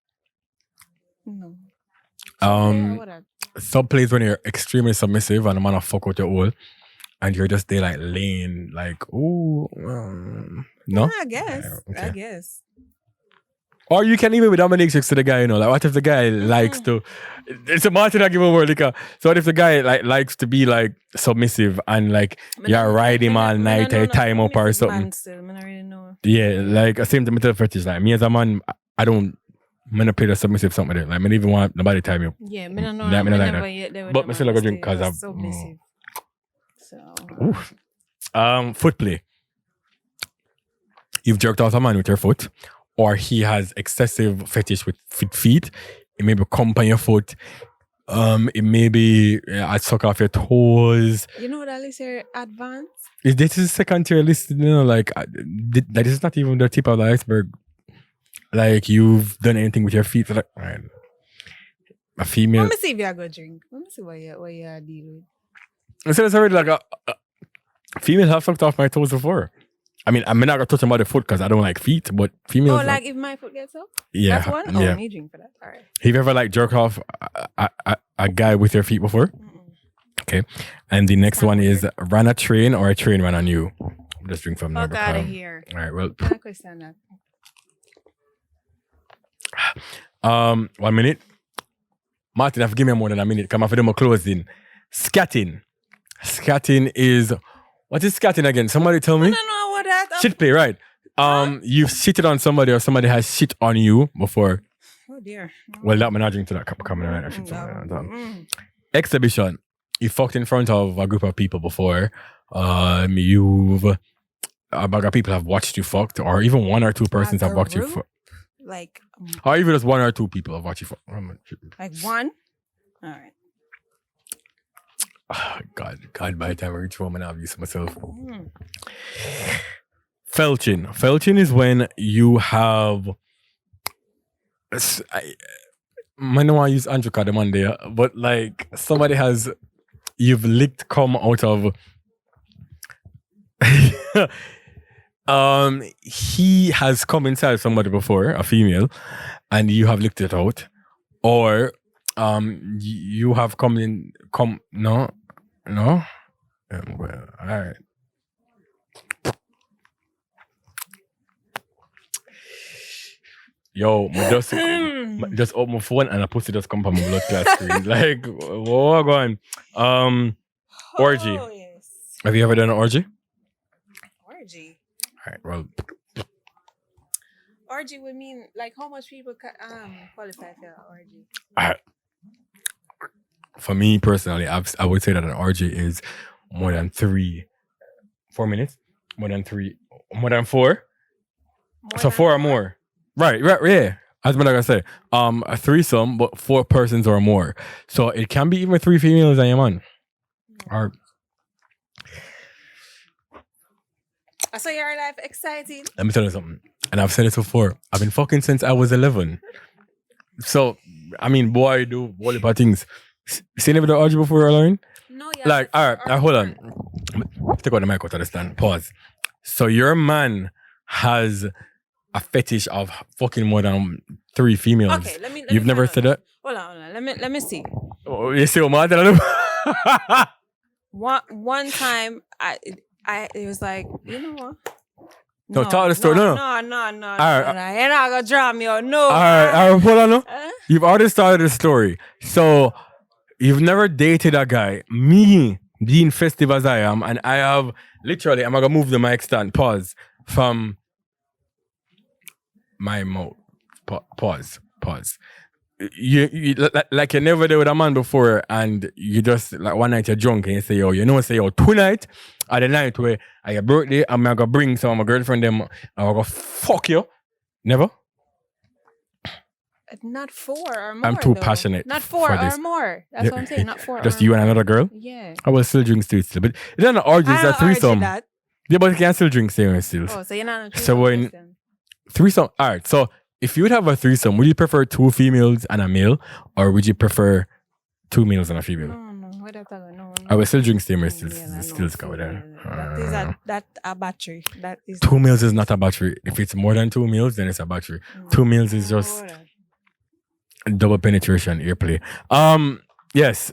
No. Subplay is when you're extremely submissive and a man fuck with your all, and you're just there like laying like, ooh, no? I guess. Okay. I guess. Or you can even be dominatrix to the guy, you know. Like, what if the guy likes to? It's a Martin I give a word, like. So what if the guy like likes to be like submissive and like you're riding him all night, or time up or something? Still, I really know. Yeah, like same to mental fetish. Like me as a man, I don't. I'm gonna play the submissive something like that. Like, I don't even want nobody time you. Yeah, I don't know. I don't like that. But I still like a drink because I'm submissive. So. Foot play. You've jerked off a man with your foot, or he has excessive fetish with feet. It may be comp on your foot. It may be I suck off your toes. You know that is your advanced? This is second tier list. You know, like that is not even the tip of the iceberg. Like you've done anything with your feet, like right. A female. Let me see if you are good drink. Let me see what you are dealing with. So it's already like a female have sucked off my toes before. I mean, I'm not gonna touch about the foot because I don't like feet, but females. Oh, like if my foot gets up? Yeah. That's one? Oh, yeah. me drink for that. All right. Have you ever like jerk off a guy with your feet before? Mm-mm. Okay. And the next one is ran a train or a train ran on you. Just drink from Fuck Never out of Crown. here. All right, well. Can't question that. 1 minute. Martin, have give me more than a minute. Come on for them closing. Scatting. Scatting is what is scatting again? Somebody tell me. I don't know what that. Shit play, right? You've shitted on somebody or somebody has shit on you before. Oh dear. Well, that man not drink to that cup coming right. Exhibition. You fucked in front of a group of people before. You've a bag of people have watched you fucked, or even one or two persons have watched you fuck. Like, or even just one or two people have watched you fuck. Like one? All right. Oh, God, by the time I reach home and I've used myself. Felching. Felching is when you have. I don't want to use Anju card one day, but like somebody has. You've licked cum out of. He has come inside somebody before, a female, and you have licked it out, or you have no. Well, all right. Yo, just open my phone and a pussy just come from my blood class screen. Like, what going? Orgy. Oh, yes. Have you ever done an orgy? Orgy. All right. Well, orgy would mean like how much people qualify for an orgy? For me personally, I would say that an orgy is more than 4 minutes, more than 4. So 4 or more. Right, yeah. As I'm gonna say, a threesome, but 4 persons or more. So it can be even 3 females and a man. Or I saw your life exciting. let me tell you something, and I've said it before. I've been fucking since I was 11. So I mean, boy, I do all of things. Seen ever the orgy before, Lauren? No, yeah. Like, all right, hold on. Take out the mic out of the stand. Pause. So your man has a fetish of fucking more than 3 females. Okay, let me. You've never said that? Hold on. Let me see. Oh, you see what man? One time, it was like, you know what? No, tell the story. No. All right. You're not gonna draw me out. No. All right, hold on. No. You've already started the story. So you've never dated a guy. Me being festive as I am, and I have literally. I'm gonna move the mic stand. Pause from my mouth. Pause. You like you never did with a man before, and you just like one night you're drunk and you say, yo, tonight at the night where at your birthday, I'm gonna bring some of my girlfriend them, I'm gonna fuck you. Never? Not 4 or more. I'm too passionate. Not 4 this. or more. That's what I'm saying. Not 4. Just you and another girl? Yeah. I will still drink still. But it's not an orgy, it's a threesome. Yeah, but you can still drink still. Oh, so you're not a so when threesome, alright, so if you would have a threesome, would you prefer 2 females and a male, or would you prefer 2 males and a female? No. I will still drink steamer, still go there. That a battery. That is 2 males is not a battery. If it's more than 2 males, then it's a battery. 2 males is just double penetration airplay. Yes,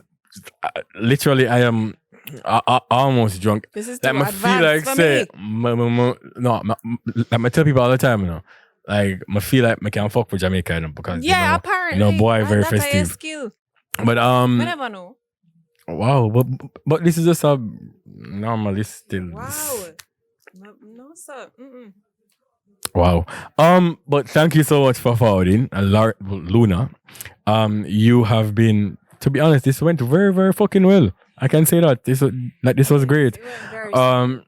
literally, I am almost drunk. This is like too I feel like say like I tell people all the time, like I feel like I can fuck with Jamaica because apparently boy very that's festive. a skill. But I never know. Wow, but this is just a normalist still. Wow. No sir. Mm-mm. Wow. But thank you so much for forwarding, Lvna. You have been, to be honest, this went very, very fucking well. I can say that this was great.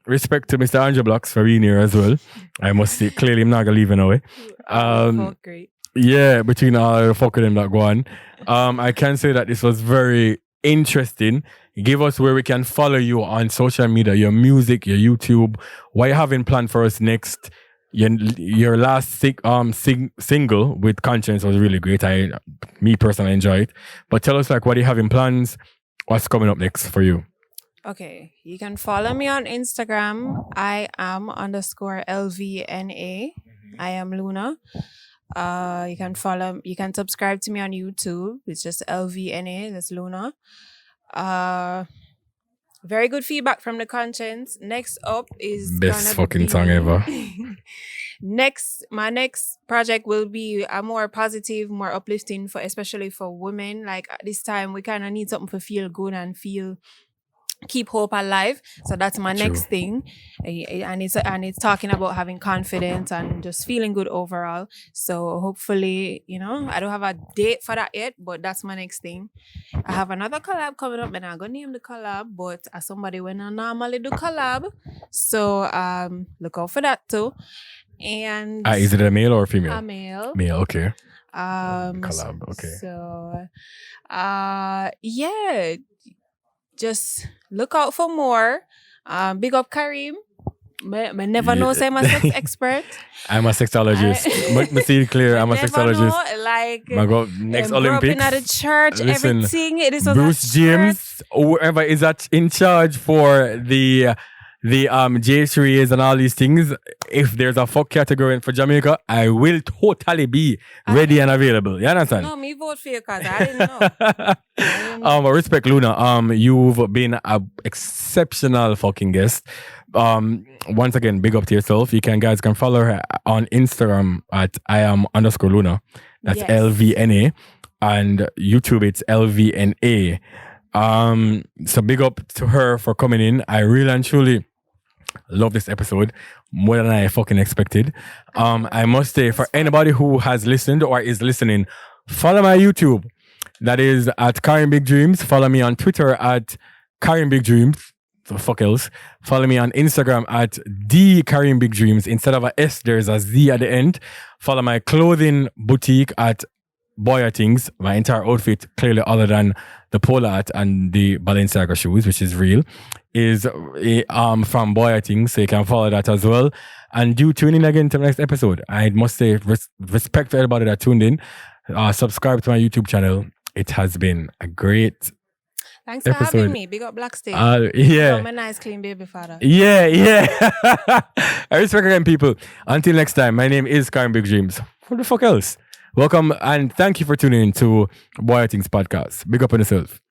Respect to Mr. Anju Blaxx for being here as well. I must say, clearly I'm not gonna leave him away. Great. Yeah, between all the fucking that go on. I can say that this was very interesting. Give us where we can follow you on social media, your music, your YouTube. What you having planned for us next? Your last single with Conscience was really great. Me personally enjoyed it. But tell us what you have in plans. What's coming up next for you? Okay, you can follow me on Instagram. I am _Lvna. I am Lvna. You can subscribe to me on YouTube. It's just Lvna. That's Lvna. very good feedback from the conscience. Next up is best fucking song ever. My next project will be a more positive, more uplifting especially for women. Like at this time, we kind of need something to feel good and keep hope alive. So that's my next thing, and it's talking about having confidence and just feeling good overall. So hopefully, I don't have a date for that yet, but that's my next thing. I have another collab coming up, and I'm gonna name the collab, but as somebody when I normally do collab, so look out for that too. And is it a male or a female? A male. Male, okay. Collab, okay. So yeah, just look out for more. Big up Kareem. I never know say I'm a sex expert. I'm a sexologist. Make me see it clear. I'm a sexologist. Know, like next Olympics. At the church, listen, everything. This was Bruce James, whoever is in charge for the J3s and all these things. If there's a fuck category for Jamaica, I will totally be ready and available. You understand? No, me vote for you because I didn't know. Respect Lvna. You've been an exceptional fucking guest. Once again, big up to yourself. You guys can follow her on Instagram at @I am_Lvna. That's Lvna. And YouTube it's Lvna. So big up to her for coming in. I really and truly love this episode more than I fucking expected. I must say, for anybody who has listened or is listening, follow my YouTube. That is at Karim Big Dreams. Follow me on Twitter at Karim Big Dreams. So fuck else. Follow me on Instagram at the Karim Big Dreams. Instead of a S, there's a Z at the end. Follow my clothing boutique at Boya Things. My entire outfit, clearly other than the polo hat and the Balenciaga shoes, which is real, is from Boya Things. So you can follow that as well. And do tune in again to the next episode. I must say respect to everybody that tuned in. Subscribe to my YouTube channel. It has been a great Thanks for having me. Big up Blaxx. Yeah. I'm a nice, clean baby father. Yeah. I respect again, people. Until next time, my name is Karim Big Dreams. Who the fuck else? Welcome and thank you for tuning in to Boya Things podcast. Big up on yourself.